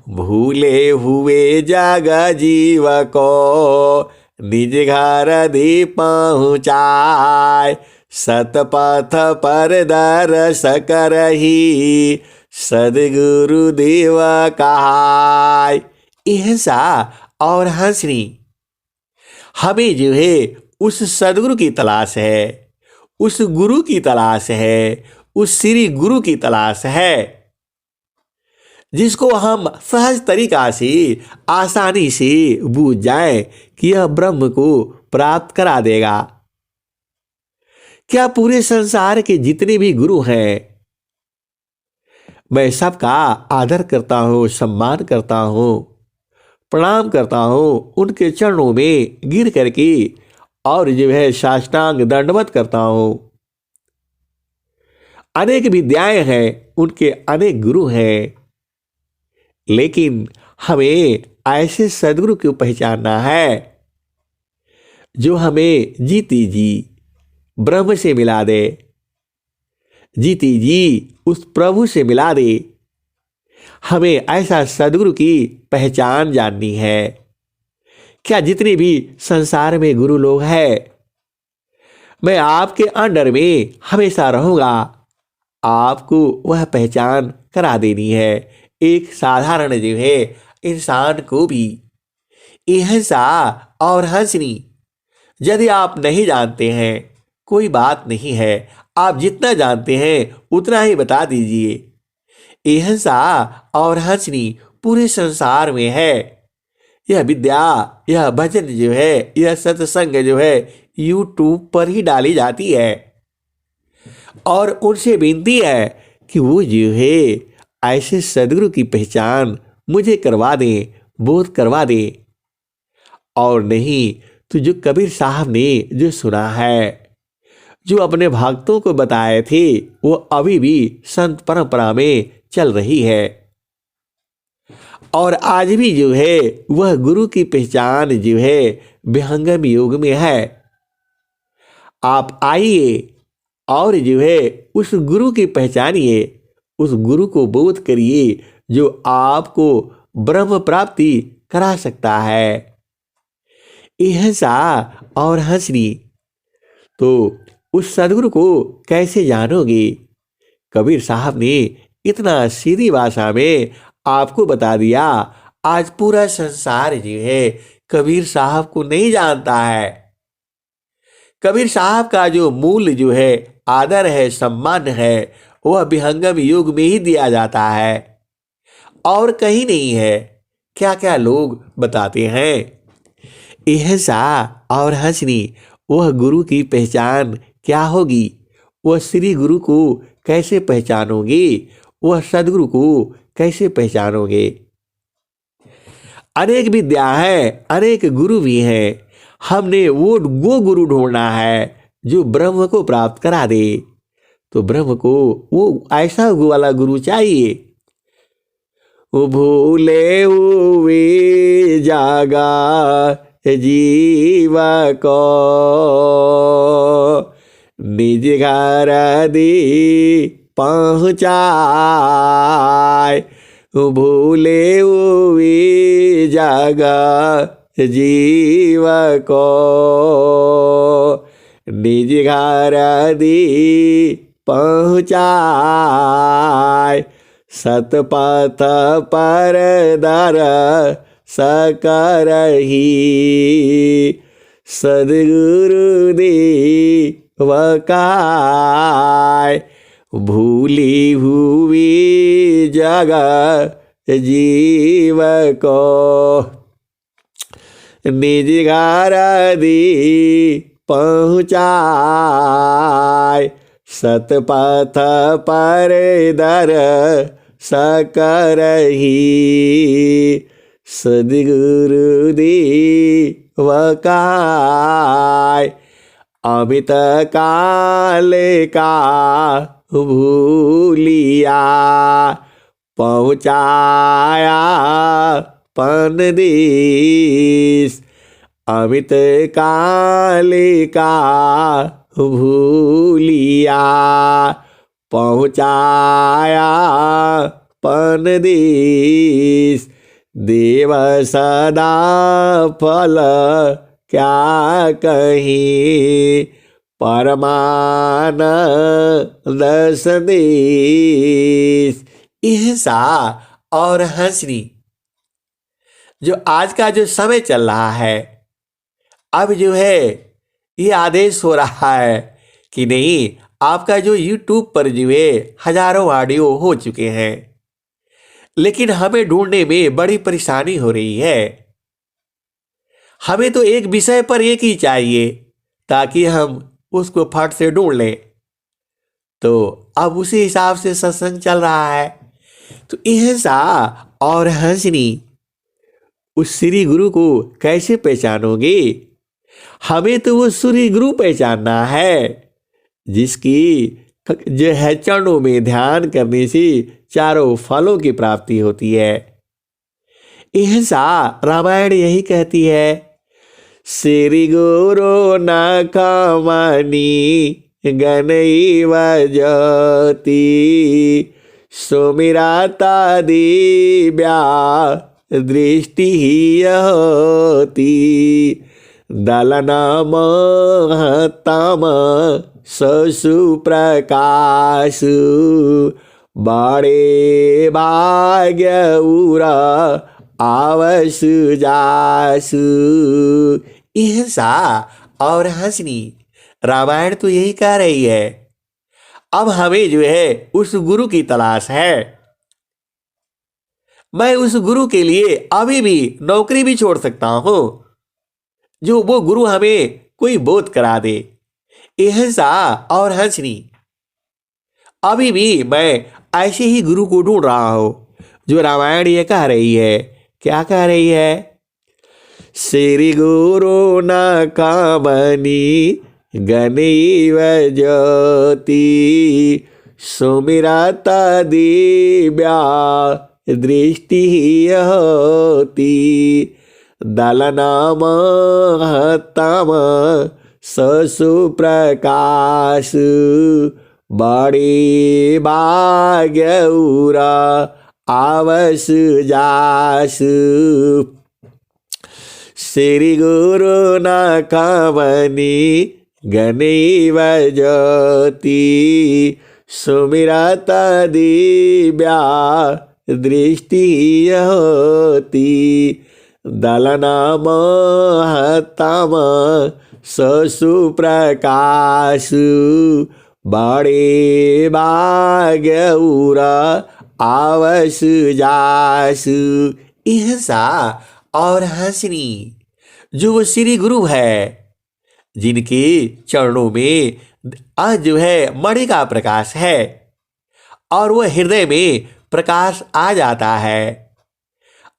भूले हुए जग जीव को, निज घर दे पहुँचाए। सतपथ पर दरस करही, सदगुरु देव कहाय। ऐसा और हंसनी हमें जो है उस सदगुरु की तलाश है, उस गुरु की तलाश है, उस श्री गुरु की तलाश है, जिसको हम सहज तरीका से आसानी से बूझ जाए कि यह ब्रह्म को प्राप्त करा देगा। क्या पूरे संसार के जितने भी गुरु हैं, मैं सबका आदर करता हूँ, सम्मान करता हूँ, प्रणाम करता हूँ, उनके चरणों में गिर करके और जो है साष्टांग दंडवत करता हूँ। अनेक विद्याएं हैं, उनके अनेक गुरु हैं, लेकिन हमें ऐसे सदगुरु को पहचानना है जो हमें जीती जी ब्रह्म से मिला दे, जीती जी उस प्रभु से मिला दे। हमें ऐसा सदगुरु की पहचान जाननी है। क्या जितने भी संसार में गुरु लोग हैं, मैं आपके अंडर में हमेशा रहूंगा, आपको वह पहचान करा देनी है। एक साधारण जो है इंसान को भी ऐसा और हंसनी यदि आप नहीं जानते हैं, कोई बात नहीं है, आप जितना जानते हैं उतना ही बता दीजिए। ऐसा और हंसनी पूरे संसार में है। यह विद्या, यह भजन जो है, यह सत्संग जो है यूट्यूब पर ही डाली जाती है, और उनसे विनती है कि वो जो है ऐसे सदगुरु की पहचान मुझे करवा दें, बोध करवा दें। और नहीं तो जो कबीर साहब ने जो सुना है, जो अपने भक्तों को बताए थे, वो अभी भी संत परंपरा में चल रही है, और आज भी जो है वह गुरु की पहचान जो है विहंगम योग में है। आप आइए और जो है उस गुरु की पहचानिए, उस गुरु को बोध करिए जो आपको ब्रह्म प्राप्ति करा सकता है। ऐसा और हंसनी तो उस सदगुरु को कैसे जानोगे? कबीर साहब ने इतना सीधी भाषा में आपको बता दिया। आज पूरा संसार जो है कबीर साहब को नहीं जानता है। कबीर साहब का जो मूल जो है आदर है, सम्मान है, वह विहंगम युग में ही दिया जाता है और कहीं नहीं है। क्या क्या लोग बताते हैं। ऐसा और हंसनी वह गुरु की पहचान क्या होगी? वह श्री गुरु को कैसे पहचानोगे? वह सदगुरु को कैसे पहचानोगे? अनेक विद्या है, अनेक गुरु भी हैं। हमने वो गुरु ढूंढना है जो ब्रह्म को प्राप्त करा दे। तो ब्रह्म को वो ऐसा वाला गुरु चाहिए। भूले हुए जागा जीव को निज घर दी पहुँचाए। भूले हुए जागा जीव को निज घर दी पहुँचाए। सतपथ पर दर सकरही सद्गुरु देव काय। भूली हुई जगह जीव को निज घर दी पहुँचाए। सतपथ पर दर सकरही सद्गुरु देव काय। अमित काल का भूलिया पहुँचाया परदेस। अमित काल का भूलिया पहुँचाया परदेस। देव सदा फल क्या कहीं परमानंद संदेश। हिंसा और हंसनी जो आज का जो समय चल रहा है, अब जो है ये आदेश हो रहा है कि नहीं, आपका जो YouTube पर जो है हजारों ऑडियो हो चुके हैं, लेकिन हमें ढूंढने में बड़ी परेशानी हो रही है। हमें तो एक विषय पर एक ही चाहिए ताकि हम उसको फट से ढूंढ लें। तो अब उसी हिसाब से सत्संग चल रहा है। तो हिंसा और हंसनी उस श्री गुरु को कैसे पहचानोगे? हमें तो वो श्री गुरु पहचानना है जिसकी जो है चरणों में ध्यान करने से चारों फलों की प्राप्ति होती है। हिंसा रामायण यही कहती है, श्री गुरु न कमनी गनैव ज्योति सुमिराता दिव्या दृष्टि होती। दलन महतम ससु प्रकाश बड़े भाग्य उरा आवसु जासु। हिंसा और हंसनी रामायण तो यही कह रही है। अब हमें जो है उस गुरु की तलाश है। मैं उस गुरु के लिए अभी भी नौकरी भी छोड़ सकता हूं, जो वो गुरु हमें कोई बोध करा दे। हिंसा और हंसनी अभी भी मैं ऐसे ही गुरु को ढूंढ रहा हूं जो रामायण ये कह रही है। क्या कह रही है? श्री गुरु न कामनी गनैव ज्योति सुमिराता दिव्या दृष्टि होती। दलना महतम ससु प्रकाश बड़े भाग्य उरा आवस जास। श्री गुरु न कमनी गनैव ज्योति सुमिराता दिव्या दृष्टि होती। दलना महतम ससु प्रकाश बड़े भाग्य उरा आवस जास। हिंसा और हंसनी जो वो श्री गुरु है, जिनके चरणों में आज जो है मणि का प्रकाश है और वो हृदय में प्रकाश आ जाता है,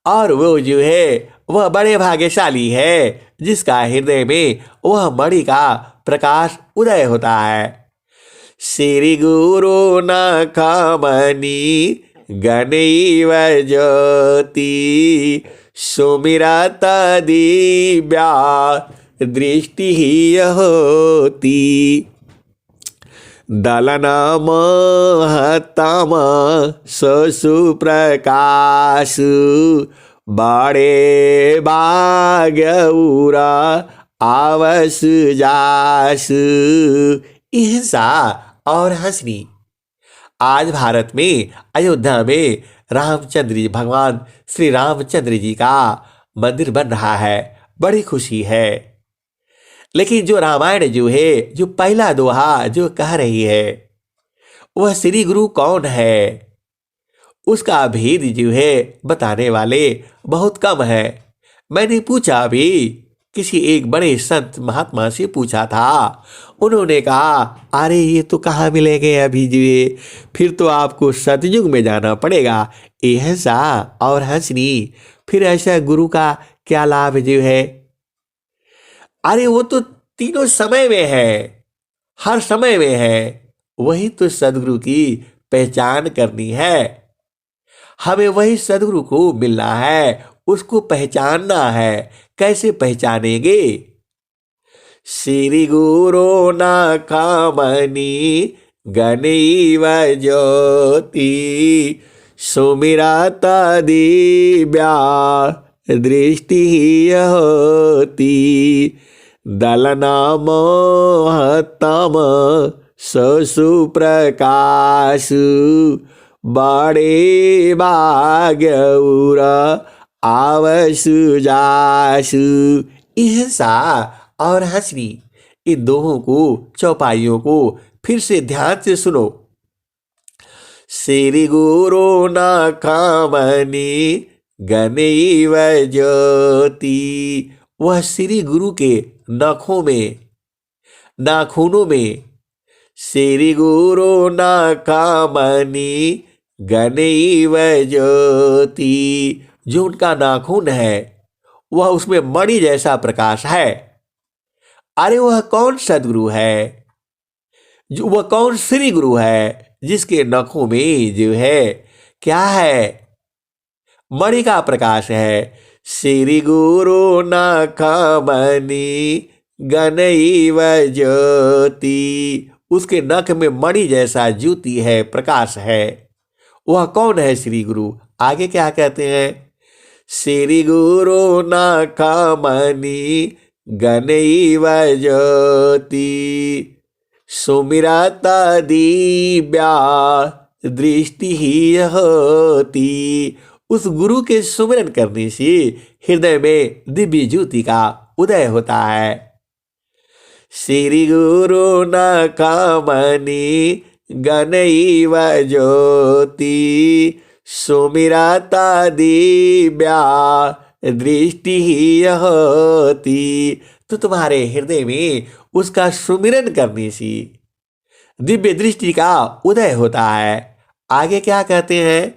और वो जो है वह बड़े भाग्यशाली है जिसका हृदय में वह मणि का प्रकाश उदय होता है। श्री गुरु न कामनी गणैव ज्योति सुमिरत दिव्या दृष्टि होती। दलनमहतम सुप्रकाशु बड़े भाग्यउरा आवस जासु। हिंसा और हंसनी। आज भारत में अयोध्या में रामचंद्र जी, भगवान श्री रामचंद्र जी का मंदिर बन रहा है, बड़ी खुशी है। लेकिन जो रामायण जो है, जो पहला दोहा जो कह रही है, वह श्री गुरु कौन है, उसका भेद जो है बताने वाले बहुत कम है। मैंने पूछा भी, किसी एक बड़े संत महात्मा से पूछा था। उन्होंने कहा, अरे ये तो कहाँ मिलेंगे अभी जो ये, फिर तो आपको सतयुग में जाना पड़ेगा। ऐसा और हंसनी, फिर ऐसा गुरु का क्या लाभ जो है। अरे वो तो तीनों समय में है, हर समय में है। वही तो सदगुरु की पहचान करनी है। हमें वही सदगुरु को मिलना है, उसको पहचानना है। कैसे पहचानेंगे? श्री गुरु न कामनी गणैव ज्योति सुमिरत दिव्या दृष्टि होती। दलनमहतम सुप्रकाशु बड़े भाग्यउरा आवसु जासु। हिंसा और हंसनी, इन दोनों को, चौपाइयों को फिर से ध्यान से सुनो। श्री गुरु न कामनी गणैव ज्योति, वह श्री गुरु के नखों में, नाखूनों में। श्री गुरु न कामनी गणैव ज्योति, जो उनका नाखून है वह उसमें मणि जैसा प्रकाश है। अरे वह कौन सदगुरु है, जो वह कौन श्री गुरु है जिसके नखों में जो है क्या है, मणि का प्रकाश है। श्री गुरु न कामनी गणैव ज्योति, उसके नख में मणि जैसा ज्योति है, प्रकाश है। वह कौन है श्री गुरु? आगे क्या कहते हैं? श्री गुरु न कामनी गणैव ज्योति सुमिरत दिव्या दृष्टि होती। उस गुरु के सुमिरन करने से हृदय में दिव्य ज्योति का उदय होता है। श्री गुरु न कामनी गणैव ज्योति सुमिरत दिव्या दृष्टि होती। तो तुम्हारे हृदय में उसका सुमिरन करने से दिव्य दृष्टि का उदय होता है। आगे क्या कहते हैं?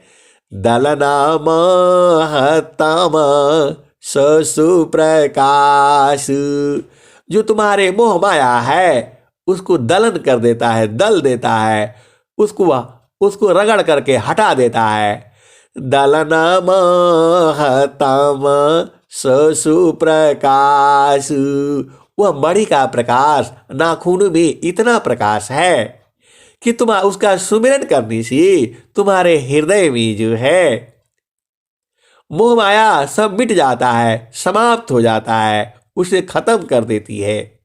दलनमहतम सुप्रकाश, जो तुम्हारे मोह माया है उसको दलन कर देता है, दल देता है, उसको रगड़ करके हटा देता है। दलनमहतम सुप्रकाश, वह मणि का प्रकाश, नाखून में इतना प्रकाश है कि तुम उसका सुमिरन करने से तुम्हारे हृदय में जो है मोह माया सब मिट जाता है, समाप्त हो जाता है, उसे खत्म कर देती है।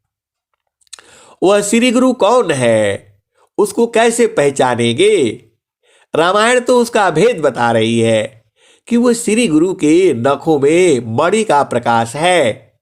वह श्री गुरु कौन है, उसको कैसे पहचानेंगे? रामायण तो उसका भेद बता रही है कि वह श्री गुरु के नखों में मणि का प्रकाश है।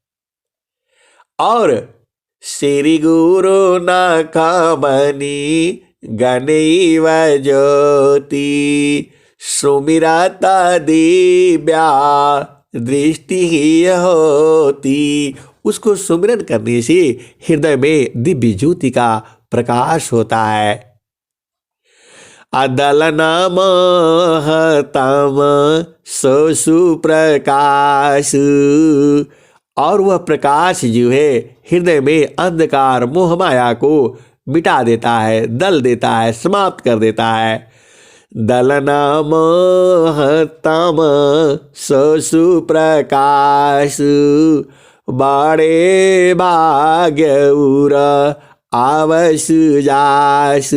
और श्री गुरु न कामनी गणैव ज्योति सुमिरत दिव्या दृष्टि होती। उसको सुमिरन करने से हृदय में दिव्य ज्योति का प्रकाश होता है। अदलनमहतम सुप्रकाश, और वह प्रकाश जो है हृदय में अंधकार मोह माया को मिटा देता है, दल देता है, समाप्त कर देता है। दलना मोहतम ससु प्रकाश, बड़े भाग्य उर आवस जास।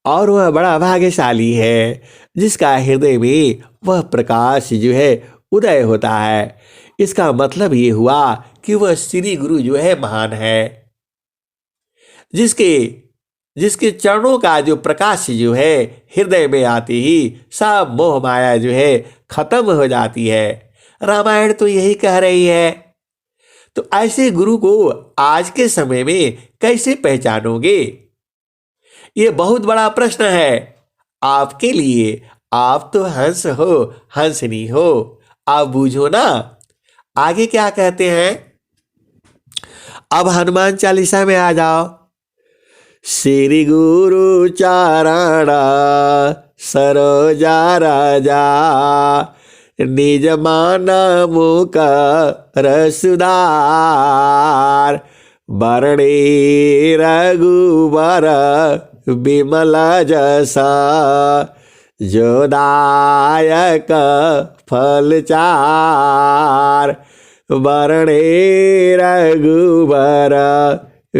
और वह बड़ा भाग्यशाली है जिसका हृदय में वह प्रकाश जो है उदय होता है। इसका मतलब ये हुआ कि वह श्री गुरु जो है महान है, जिसके चरणों का जो प्रकाश जो है हृदय में आते ही सब मोह माया जो है खत्म हो जाती है। रामायण तो यही कह रही है। तो ऐसे गुरु को आज के समय में कैसे पहचानोगे? ये बहुत बड़ा प्रश्न है आपके लिए। आप तो हंस हो, हंसनी हो, आप बूझो ना। आगे क्या कहते हैं? अब हनुमान चालीसा में आ जाओ। श्री गुरु चारणा सरोजा राजा, निज मान मुख रसुदार, बरणे रघुबर विमल जसा, जोदायक फल चार, बरणे रघुबर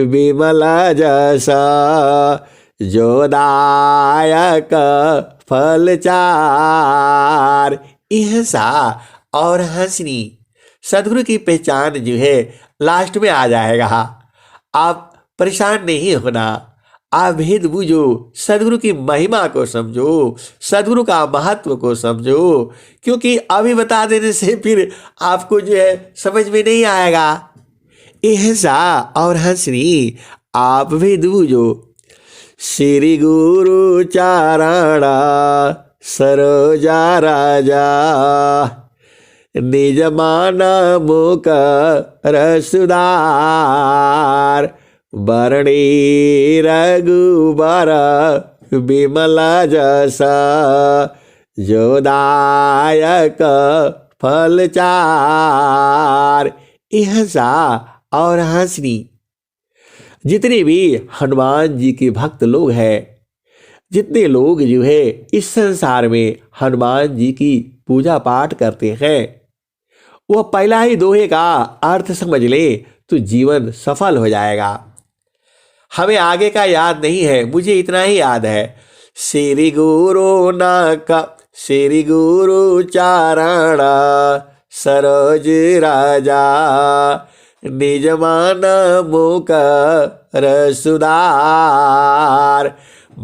विमल जसा, जोदायक फल चार। इहसा और हंसनी सदगुरु की पहचान जो है लास्ट में आ जाएगा। आप परेशान नहीं होना, आप भेद बूझो, सदगुरु की महिमा को समझो, सदगुरु का महत्व को समझो, क्योंकि अभी बता देने से फिर आपको जो है समझ में नहीं आएगा। इहसा और हंसनी आप भेद बूझो। श्री गुरु चारणा सरोजा राजा, निज मान मुख रसुदार, बरणी रघुबर विमल जसा, जोदायक फल चार। इहसा और हंसनी जितने भी हनुमान जी के भक्त लोग हैं, जितने लोग जो है इस संसार में हनुमान जी की पूजा पाठ करते हैं, वह पहला ही दोहे का अर्थ समझ ले तो जीवन सफल हो जाएगा। हमें आगे का याद नहीं है, मुझे इतना ही याद है। श्री गुरु श्री गुरु चारणा सरोज राजा, निज मान मुख रसुदार,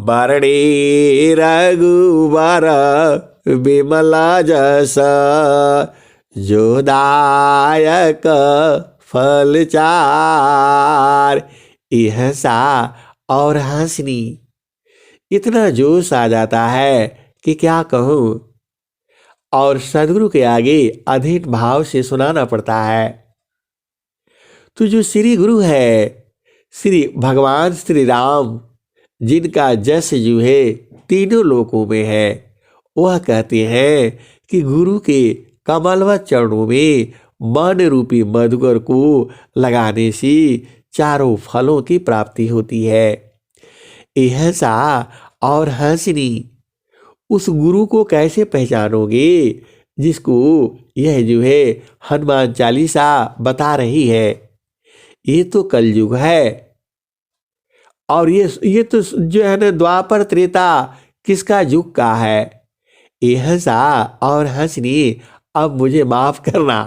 बरणी रघुबर विमल जसा, जोदायक फल चार। इहसा और हंसनी इतना जोश आ जाता है कि क्या कहूँ, और सदगुरु के आगे अधीर भाव से सुनाना पड़ता है। तो जो श्री गुरु है, श्री भगवान श्री राम, जिनका जस जो है तीनों लोकों में है, वह कहते हैं कि गुरु के कमलवत चरणों में मन रूपी मधुकर को लगाने से चारों फलों की प्राप्ति होती है। इहसा और हंसनी उस गुरु को कैसे पहचानोगे जिसको यह जो है हनुमान चालीसा बता रही है? ये तो कलयुग है, और ये तो जो है ना द्वापर त्रेता किसका युग का है। इहसा और हंसनी अब मुझे माफ करना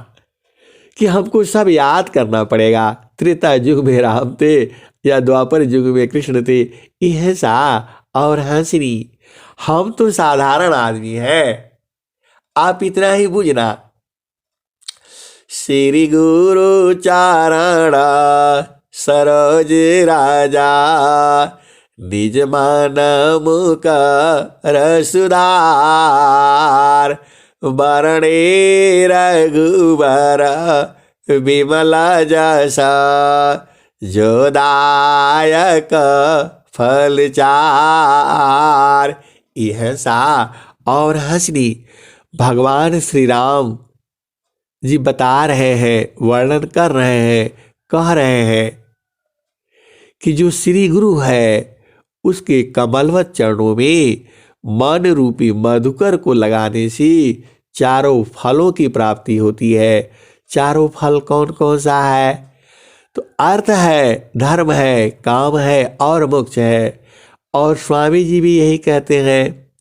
कि हमको सब याद करना पड़ेगा। त्रेता युग में राम थे या द्वापर युग में कृष्ण थे। इहसा और हंसनी हम तो साधारण आदमी हैं, आप इतना ही बुझना। श्री गुरु चारणा सरोज राजा, निज मान मुख रसुदार, बरणे रघुबर विमल जसा, जोदायक फल चार। इहसा और हंसनी भगवान श्री राम जी बता रहे हैं, वर्णन कर रहे हैं, कह रहे हैं कि जो श्री गुरु है उसके कमलवत चरणों में मन रूपी मधुकर को लगाने से चारों फलों की प्राप्ति होती है। चारों फल कौन कौन सा है? तो अर्थ है, धर्म है, काम है और मोक्ष है। और स्वामी जी भी यही कहते हैं,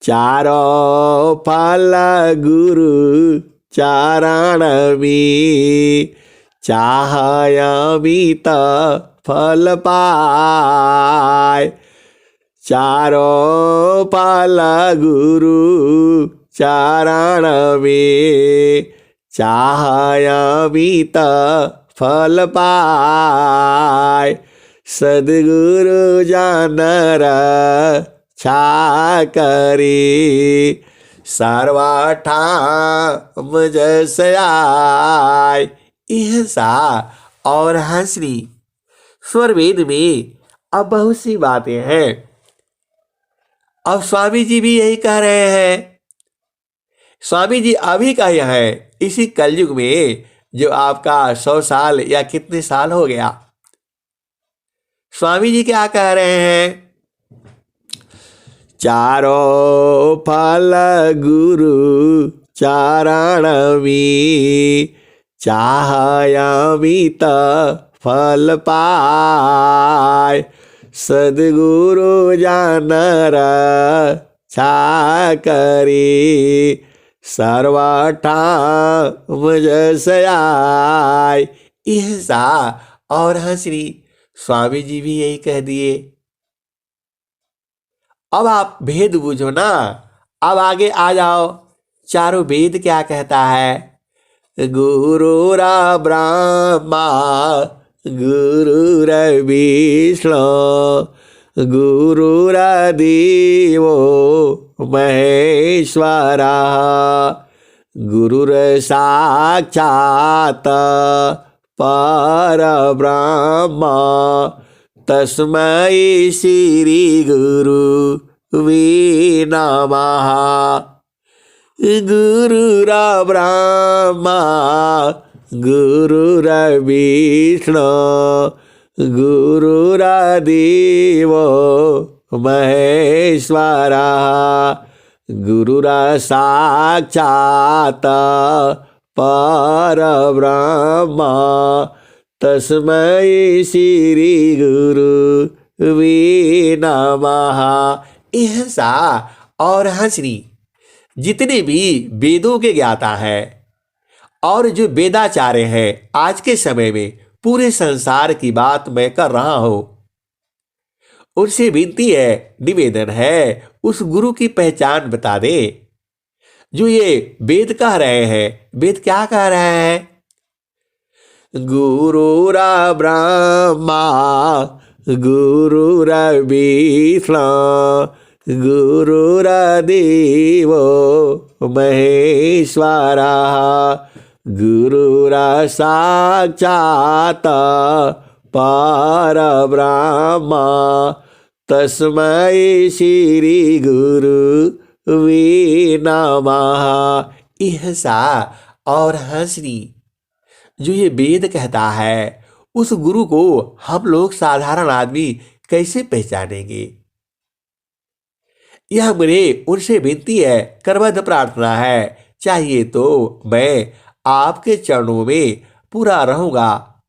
चारों फल गुरु चारणमी चाहयामित फल पाय। चारों फल गुरु चारण में चाहयामित फल पाय। सद्गुरु जानर छा करे सर्वठाम जस आय। ऐसा और हंसनी स्वर वेद में अब बहुत सी बातें हैं। अब स्वामी जी भी यही कह रहे हैं। स्वामी जी अभी का यह है, इसी कलयुग में जो आपका 100 साल या कितने साल हो गया। स्वामी जी क्या कह रहे हैं? चारों फल गुरु चारण में चाहयामित फल पाय। सद्गुरु जानर छा करे सर्वठाम जस आय। ऐसा और हंसनी स्वामी जी भी यही कह दिए। अब आप भेद बूझो ना, अब आगे आ जाओ। चारों वेद क्या कहता है? गुरुरा ब्रह्मा गुरुर्विष्णु गुरुर्देवो महेश्वरा गुरुर्साक्षात् परब्रह्म तस्मै श्री गुरुवे नमः। गुरुरा ब्रह्मा गुरुर्विष्णु गुरुर्देवो महेश्वरा गुरुर्साक्षात् परब्रह्म तस्मै श्री गुरुवे नमः। ऐसा और हंसनी जितने भी वेदों के ज्ञाता हैं और जो वेदाचार्य हैं, आज के समय में पूरे संसार की बात मैं कर रहा हूं, उनसे विनती है, निवेदन है, उस गुरु की पहचान बता दे जो ये वेद कह रहे हैं। वेद क्या कह रहे हैं? गुरुरा ब्रह्मा गुरुर्विष्णु गुरुर्देवो महेश्वरा गुरुर्साक्षात् परब्रह्म तस्मै श्री गुरुवे नमः। ऐसा और हंसनी जो ये वेद कहता है, उस गुरु को हम लोग साधारण आदमी कैसे पहचानेंगे? यह मेरे उनसे विनती है, करबद्ध प्रार्थना है। चाहिए तो मैं आपके चरणों में पूरा रहूंगा,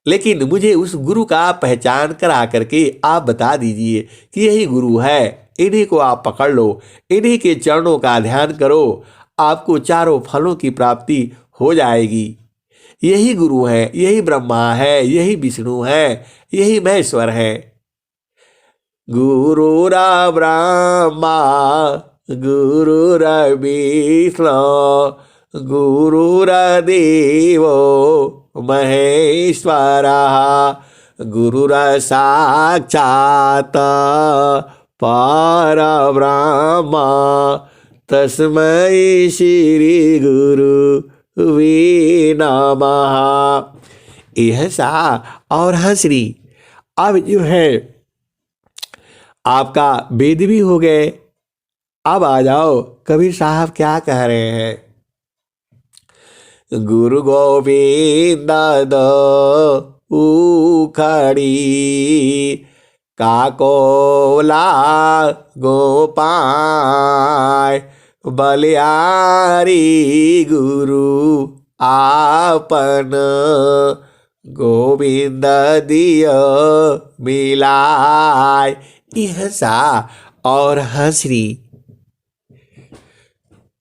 लेकिन मुझे उस गुरु का पहचान करा करके आप बता दीजिए कि यही गुरु है, इन्हीं को आप पकड़ लो, इन्हीं के चरणों का ध्यान करो, आपको चारों फलों की प्राप्ति हो जाएगी। यही गुरु है, यही ब्रह्मा है, यही विष्णु है, यही महेश्वर है। गुरुरा ब्रह्मा गुरुर्विष्णु गुरुर्देवो महेश्वरा गुरुर्साक्षात् परब्रह्म तस्मै श्री गुरुवे नमः। ऐसा और हंसनी अब जो है आपका वेद भी हो गए। अब आ जाओ कबीर साहब क्या कह रहे हैं? गुरु गोविंद उखड़ी काकोला गोपाय बलिहारी गुरु आपन गोविंद दिय मिलाय। यह सा और हंसरी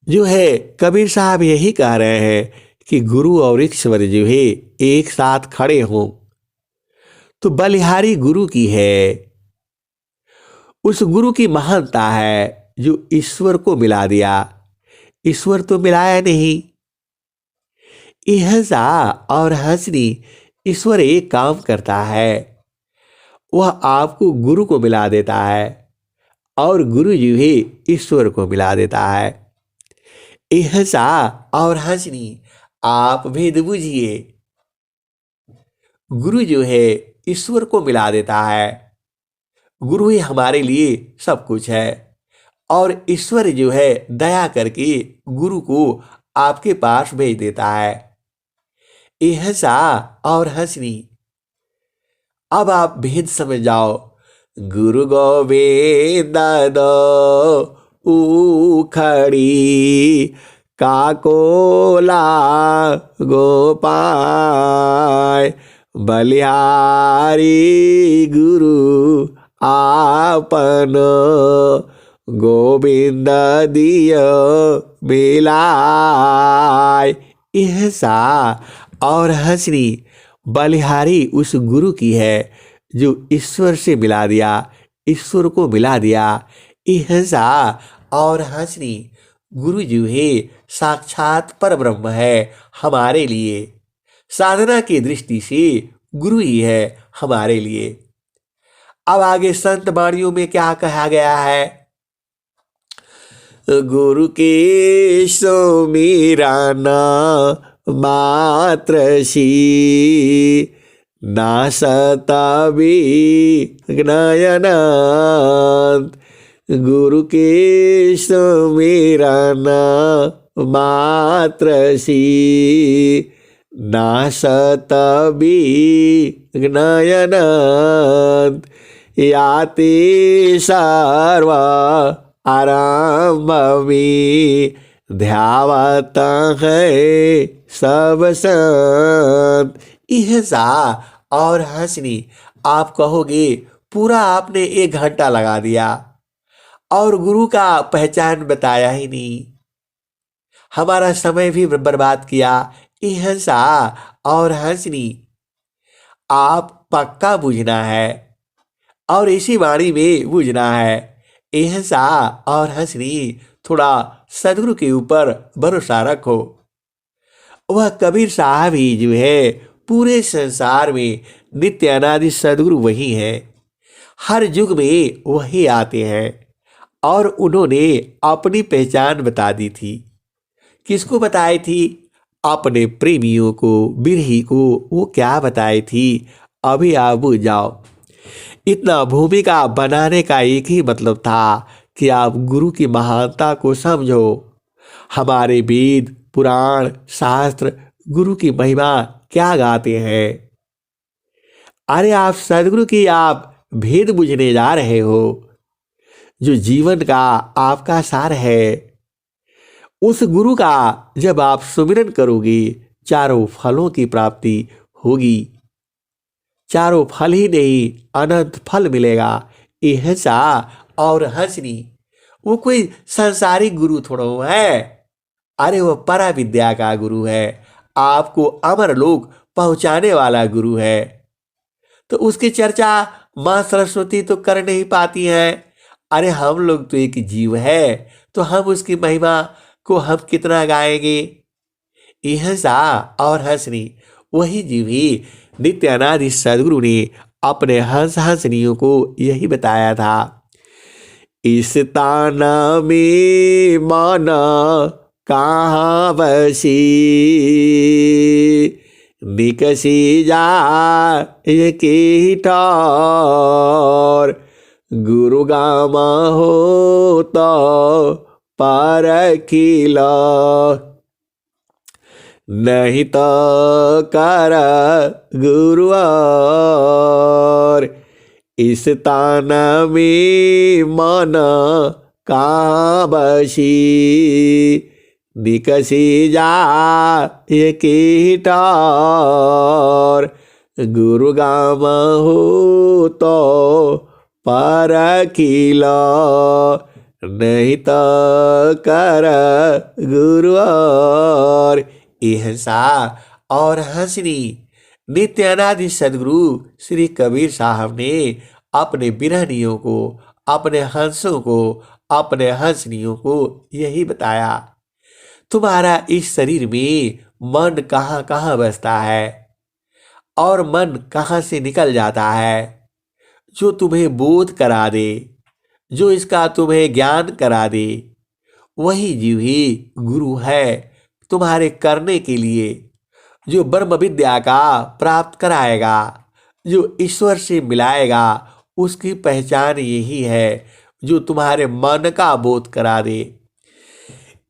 जो है कबीर साहब यही कह रहे हैं कि गुरु और ईश्वर जो है एक साथ खड़े हों तो बलिहारी गुरु की है। उस गुरु की महानता है जो ईश्वर को मिला दिया। ईश्वर तो मिलाया नहीं। इहसा और हंसनी ईश्वर एक काम करता है, वह आपको गुरु को मिला देता है और गुरु जी ही ईश्वर को मिला देता है। इहसा और हंसनी आप भेद बुझिए। गुरु जो है ईश्वर को मिला देता है। गुरु ही हमारे लिए सब कुछ है और ईश्वर जो है दया करके गुरु को आपके पास भेज देता है। इहसा और हंसनी अब आप भेद समझ जाओ। गुरु गोविंद दो उखड़ी काकोला गोपाय बलिहारी गुरु आपन गोविंद दिय मिलाय। इहसा और हंसनी बलिहारी उस गुरु की है जो ईश्वर से मिला दिया, ईश्वर को मिला दिया। इहसा और हंसनी गुरु जो है साक्षात परब्रह्म है हमारे लिए। साधना की दृष्टि से गुरु ही है हमारे लिए। अब आगे संत वाणियों में क्या कहा गया है? गुरु के सुमिरना मात्र सी नासता विघ्नयनंत। गुरु के सुमिरना मात्र सी नासता विघ्नयनंत। याति सर्व आरंभमी ध्यावत है सब संत। इहसा और हंसनी आप कहोगे पूरा आपने 1 घंटा लगा दिया और गुरु का पहचान बताया ही नहीं, हमारा समय भी बर्बाद किया। इहसा और हंसनी आप पक्का बुझना है और इसी वाणी में बुझना है। इहसा और हंसनी थोड़ा सदगुरु के ऊपर भरोसा रखो। वह कबीर साहब ही जो है पूरे संसार में नित्य अनादि सदगुरु वही है। हर युग में वही आते हैं और उन्होंने अपनी पहचान बता दी थी। किसको बताई थी? अपने प्रेमियों को, बिरही को। वो क्या बताई थी? अभी आप बुझ जाओ। इतना भूमिका बनाने का एक ही मतलब था कि आप गुरु की महानता को समझो। हमारे वेद, पुराण, शास्त्र गुरु की महिमा क्या गाते हैं। अरे आप सदगुरु की आप भेद बुझने जा रहे हो। जो जीवन का आपका सार है, उस गुरु का जब आप सुमिरन करोगे चारों फलों की प्राप्ति होगी। चारों फल ही नहीं, अनंत फल मिलेगा। इहसा और हंसनी वो कोई सांसारिक गुरु थोड़ा है। अरे वो परा विद्या का गुरु है, आपको अमर लोक पहुंचाने वाला गुरु है। तो उसकी चर्चा माँ सरस्वती तो कर नहीं पाती हैं। अरे हम लोग तो एक जीव है, तो हम उसकी महिमा को हम कितना गाएंगे। इहसा और हंसनी वही जीव ही नित्य अनादि सदगुरु ने अपने हंस हंसनियों को यही बताया था। इस ताना में माना कहाँ बसी निकसी जा के ठौर। गुरु गामा हो तो परखिला नहीं तो कर गुरु और। इस तान में मन कहाँ बसी, निकसी जाए की टार। गुरु गाम हो तो परखिला, नहीं तो कर गुरु और। अहिंसा और हंसनी। नित्य अनादि सदगुरु श्री कबीर साहब ने अपने बिरहनियों को, अपने हंसों को, अपने हंसनियों को यही बताया। तुम्हारा इस शरीर में मन कहाँ कहाँ बसता है और मन कहाँ से निकल जाता है। जो तुम्हें बोध करा दे, जो इसका तुम्हें ज्ञान करा दे, वही जीव ही गुरु है तुम्हारे करने के लिए। जो ब्रह्म विद्या का प्राप्त कराएगा, जो ईश्वर से मिलाएगा, उसकी पहचान यही है जो तुम्हारे मन का बोध करा दे।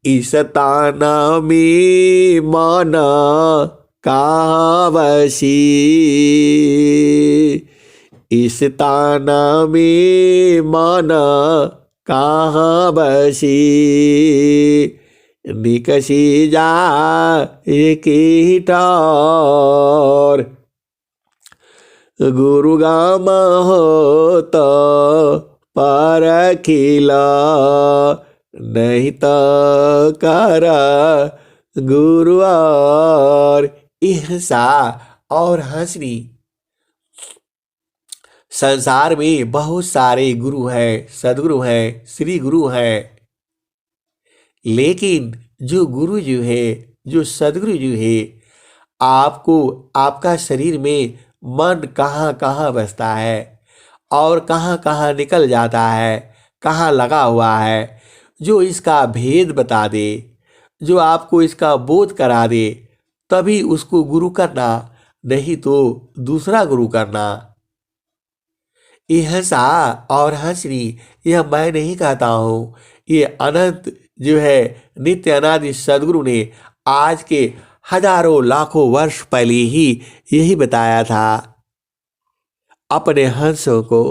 इस तान में मन कहाँ बसी, इस तान में मन कहाँ बसी, निकसी जाए की टार। गुरु गाम हो तो परखिला, नहीं तो कर गुरु और। अहिंसा और हंसनी। संसार में बहुत सारे गुरु हैं, सदगुरु हैं, श्री गुरु हैं, लेकिन जो गुरु जो है, जो सदगुरु जो है, आपको आपका शरीर में मन कहाँ कहाँ बसता है और कहाँ कहाँ निकल जाता है, कहाँ लगा हुआ है, जो इसका भेद बता दे, जो आपको इसका बोध करा दे, तभी उसको गुरु करना, नहीं तो दूसरा गुरु करना। अहिंसा और हंसनी यह मैं नहीं कहता हूँ, ये अनंत जो है नित्य अनादि सदगुरु ने आज के हजारों लाखों वर्ष पहले ही यही बताया था अपने हंसों को।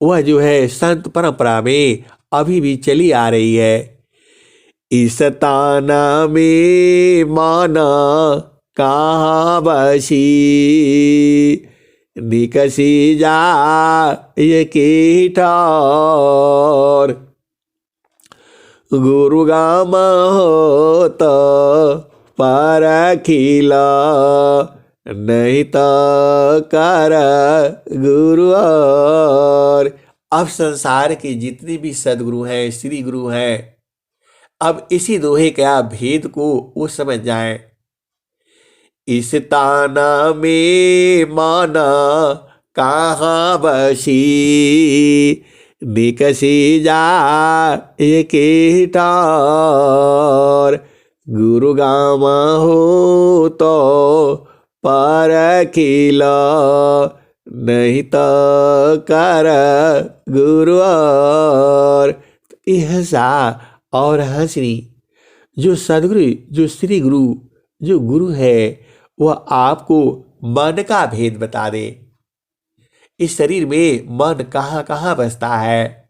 वह जो है संत परंपरा में अभी भी चली आ रही है। इस तान में मन कहाँ बसी, निकसी जाए की टार। गुरु गाम हो तो परखिला, नहीं तो कर गुरु और। अब संसार के जितने भी सदगुरु हैं, श्री गुरु हैं, अब इसी दोहे का भेद को वो समझ जाएं। इस ताना में मन कहाँ बसी, निकसी जाए की टार। गुरु गाम हो तो परखिला, नहीं तो कर गुरु और। अहिंसा और हंसनी। जो सदगुरु, जो श्री गुरु, जो गुरु है, वह आपको मन का भेद बता दे। इस शरीर में मन कहाँ कहाँ बसता है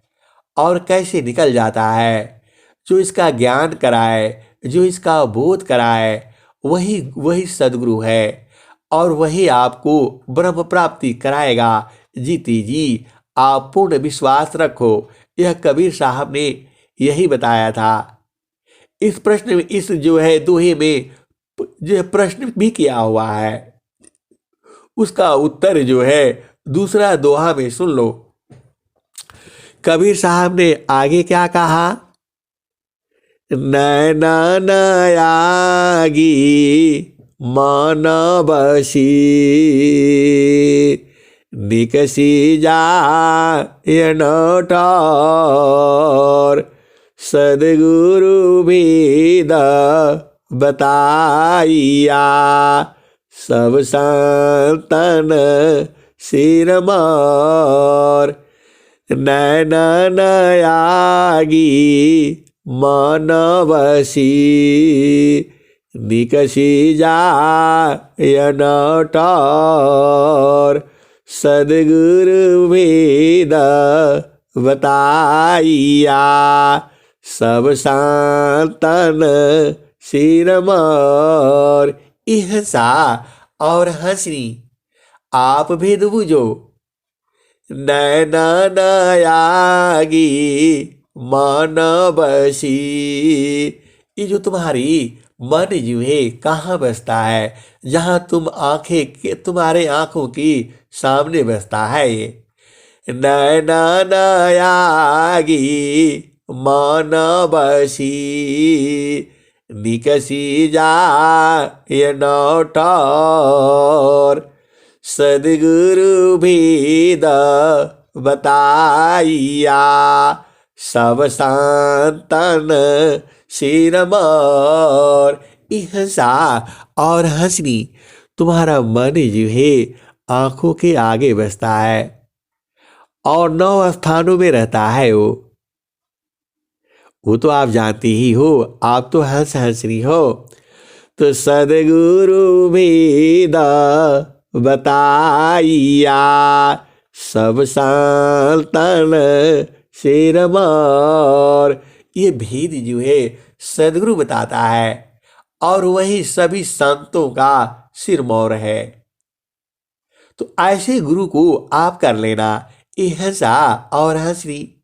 और कैसे निकल जाता है, जो इसका ज्ञान कराए, जो इसका बोध कराए, वही सदगुरु है और वही आपको ब्रह्म प्राप्ति कराएगा। जीती जी आप पूर्ण विश्वास रखो। यह कबीर साहब ने यही बताया था। इस प्रश्न में, इस जो है दोहे में जो प्रश्न भी किया हुआ है, उसका उत्तर जो है दूसरा दोहा में सुन लो। कबीर साहब ने आगे क्या कहा? नैना नयागी मन बसी, निकसी जाए न टार। सदगुरु भेद बताइया, सब संतन सिर मार। नैना नयागी मन बसी, निकसी जाए न टार। सदगुरु भेद बताइया, सब सांतन सिरमौर। इहसा और हंसनी आप भेद बुझो, नैना नयागी मन बसी। ये जो तुम्हारी मन जो है कहाँ बसता है, जहाँ तुम आंखें के तुम्हारे आंखों की सामने बसता है ये। नैना नयागी मन बसी, निकसी जा ये नौठौर। सदगुरु भेद बताइया, सब सांतन सिरमौर। इहसा और हंसनी तुम्हारा मन जो है आंखों के आगे बसता है और 9 स्थानों में रहता है वो तो आप जानती ही हो, आप तो हंसनी हो। तो सदगुरु भेद बताइया, सब सांतन सिरमौर। ये भेद जो है सदगुरु बताता है और वही सभी संतों का सिरमौर है। तो ऐसे गुरु को आप कर लेना हंसा और हंसनी।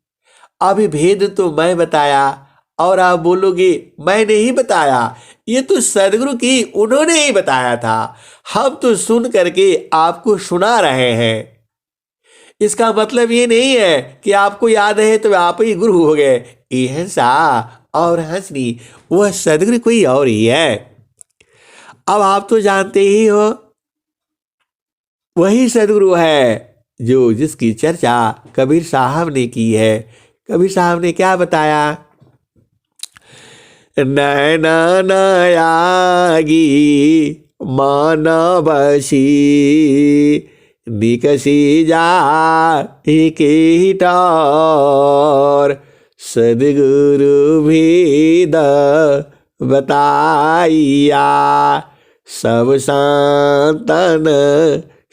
अभी भेद तो मैं बताया और आप बोलोगे मैं नहीं बताया, ये तो सदगुरु की उन्होंने ही बताया था, हम तो सुन करके आपको सुना रहे हैं। इसका मतलब ये नहीं है कि आपको याद है तो आप ही गुरु हो गए। हंसा और हंसनी वह सदगुरु कोई और ही है। अब आप तो जानते ही हो वही सदगुरु है जो जिसकी चर्चा कबीर साहब ने की है। कबीर साहब ने क्या बताया, नैना नयागी मन बसी, निकसी जा के टौर। सदगुरु भेद बताइया, सब सांतन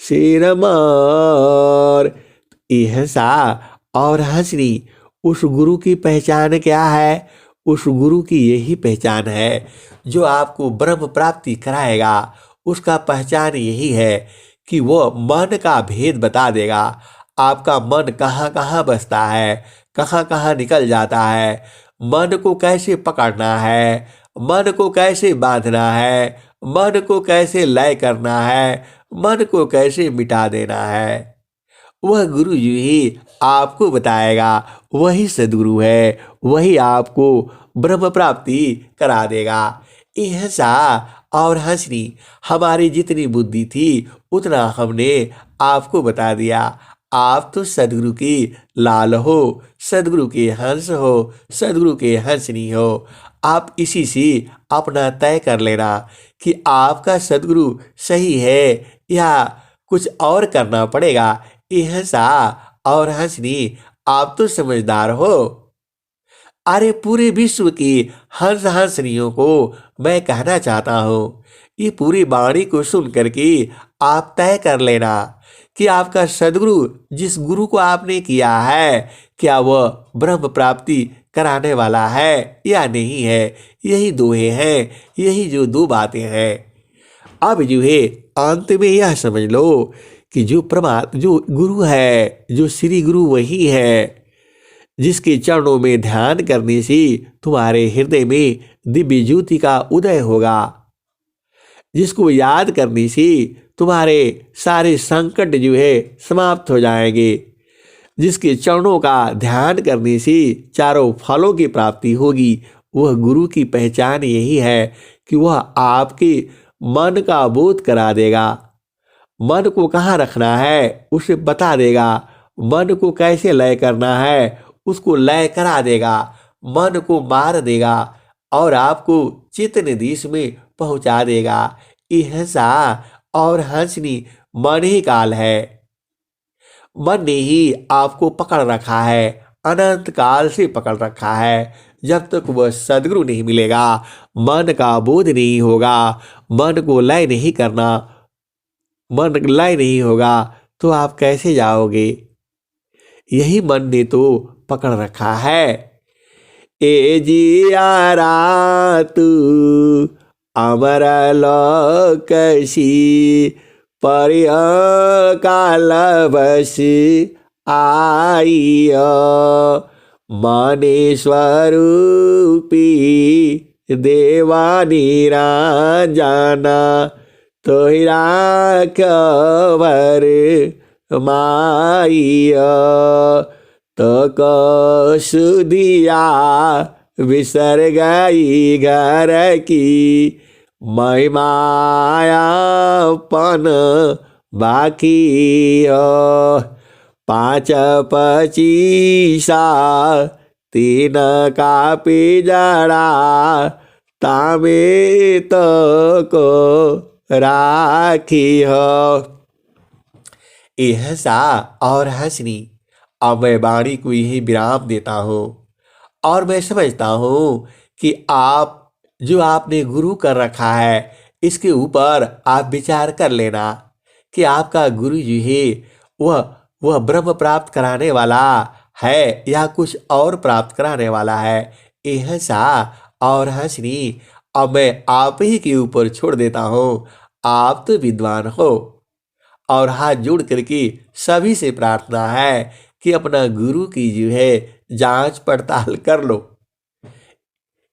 सिरमौर। हंसा और हंसनी उस गुरु की पहचान क्या है? उस गुरु की यही पहचान है जो आपको ब्रह्म प्राप्ति कराएगा। उसका पहचान यही है कि वो मन का भेद बता देगा। आपका मन कहाँ कहाँ बसता है, कहाँ कहाँ निकल जाता है, मन को कैसे पकड़ना है, मन को कैसे बांधना है, मन को कैसे लय करना है, मन को कैसे मिटा देना है। वह गुरु जी ही आपको बताएगा। वही सदगुरु है, वही आपको ब्रह्म प्राप्ति करा देगा। हंसा और हंसनी हमारी जितनी बुद्धि थी उतना हमने आपको बता दिया। आप तो सदगुरु की लाल हो, सदगुरु के हंस हो, सदगुरु के हंसनी हो। आप इसी से अपना तय कर लेना कि आपका सदगुरु सही है या कुछ और करना पड़ेगा। हंसा और हंसनी आप तो समझदार हो। अरे पूरे विश्व की हंस हंसनियों को मैं कहना चाहता हूँ, ये पूरी वाणी को सुन करके आप तय कर लेना कि आपका सदगुरु जिस गुरु को आपने किया है क्या वह ब्रह्म प्राप्ति कराने वाला है या नहीं है। यही दोहे हैं, यही जो 2 बातें हैं। अब जो है अंत में यह समझ लो कि जो गुरु है, जो श्री गुरु वही है जिसके चरणों में ध्यान करने से तुम्हारे हृदय में दिव्य ज्योति का उदय होगा, जिसको याद करने से तुम्हारे सारे संकट जो है समाप्त हो जाएंगे, जिसके चरणों का ध्यान करने से चारों फलों की प्राप्ति होगी। वह गुरु की पहचान यही है कि वह आपके मन का बोध करा देगा। मन को कहाँ रखना है उसे बता देगा, मन को कैसे लय करना है उसको लय करा देगा, मन को मार देगा और आपको चित्त निदेश में पहुंचा देगा। हंसा और हंसनी मन ही काल है, मन ने ही आपको पकड़ रखा है, अनंत काल से पकड़ रखा है। जब तक वह सदगुरु नहीं मिलेगा, मन का बोध नहीं होगा, मन को लय नहीं करना, मन लय नहीं होगा, तो आप कैसे जाओगे? यही मन ने तो पकड़ रखा है। ए जियारा तू अमर लोकसी परिय काल बस आइय मने स्वरूपी देवानी राजाना तोहिरा खबर माइया तो कसुदिया विसर गई घर की महिमायापन बाकी हो। 5 25 तीन का पिजड़ा तामे तो को राखी हो। यह सा और हंसनी अब मैं वाणी को यही विराम देता हूँ और मैं समझता हूँ कि आप जो आपने गुरु कर रखा है इसके ऊपर आप विचार कर लेना कि आपका गुरु जो है वह ब्रह्म प्राप्त कराने वाला है या कुछ और प्राप्त कराने वाला है। यह सा और हंसनी अब मैं आप ही के ऊपर छोड़ देता हूँ। आप तो विद्वान हो और हाथ जोड़ करके सभी से प्रार्थना है कि अपना गुरु की जो है जांच पड़ताल कर लो।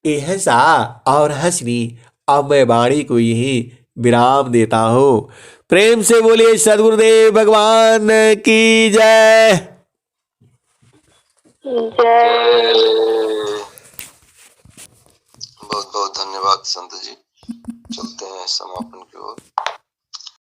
यह सा और हंसनी अब मैं वाणी को यही विराम देता हूँ। प्रेम से बोलिए सद्गुरुदेव भगवान की जय। बहुत बहुत धन्यवाद संत जी। चलते हैं समापन की ओर।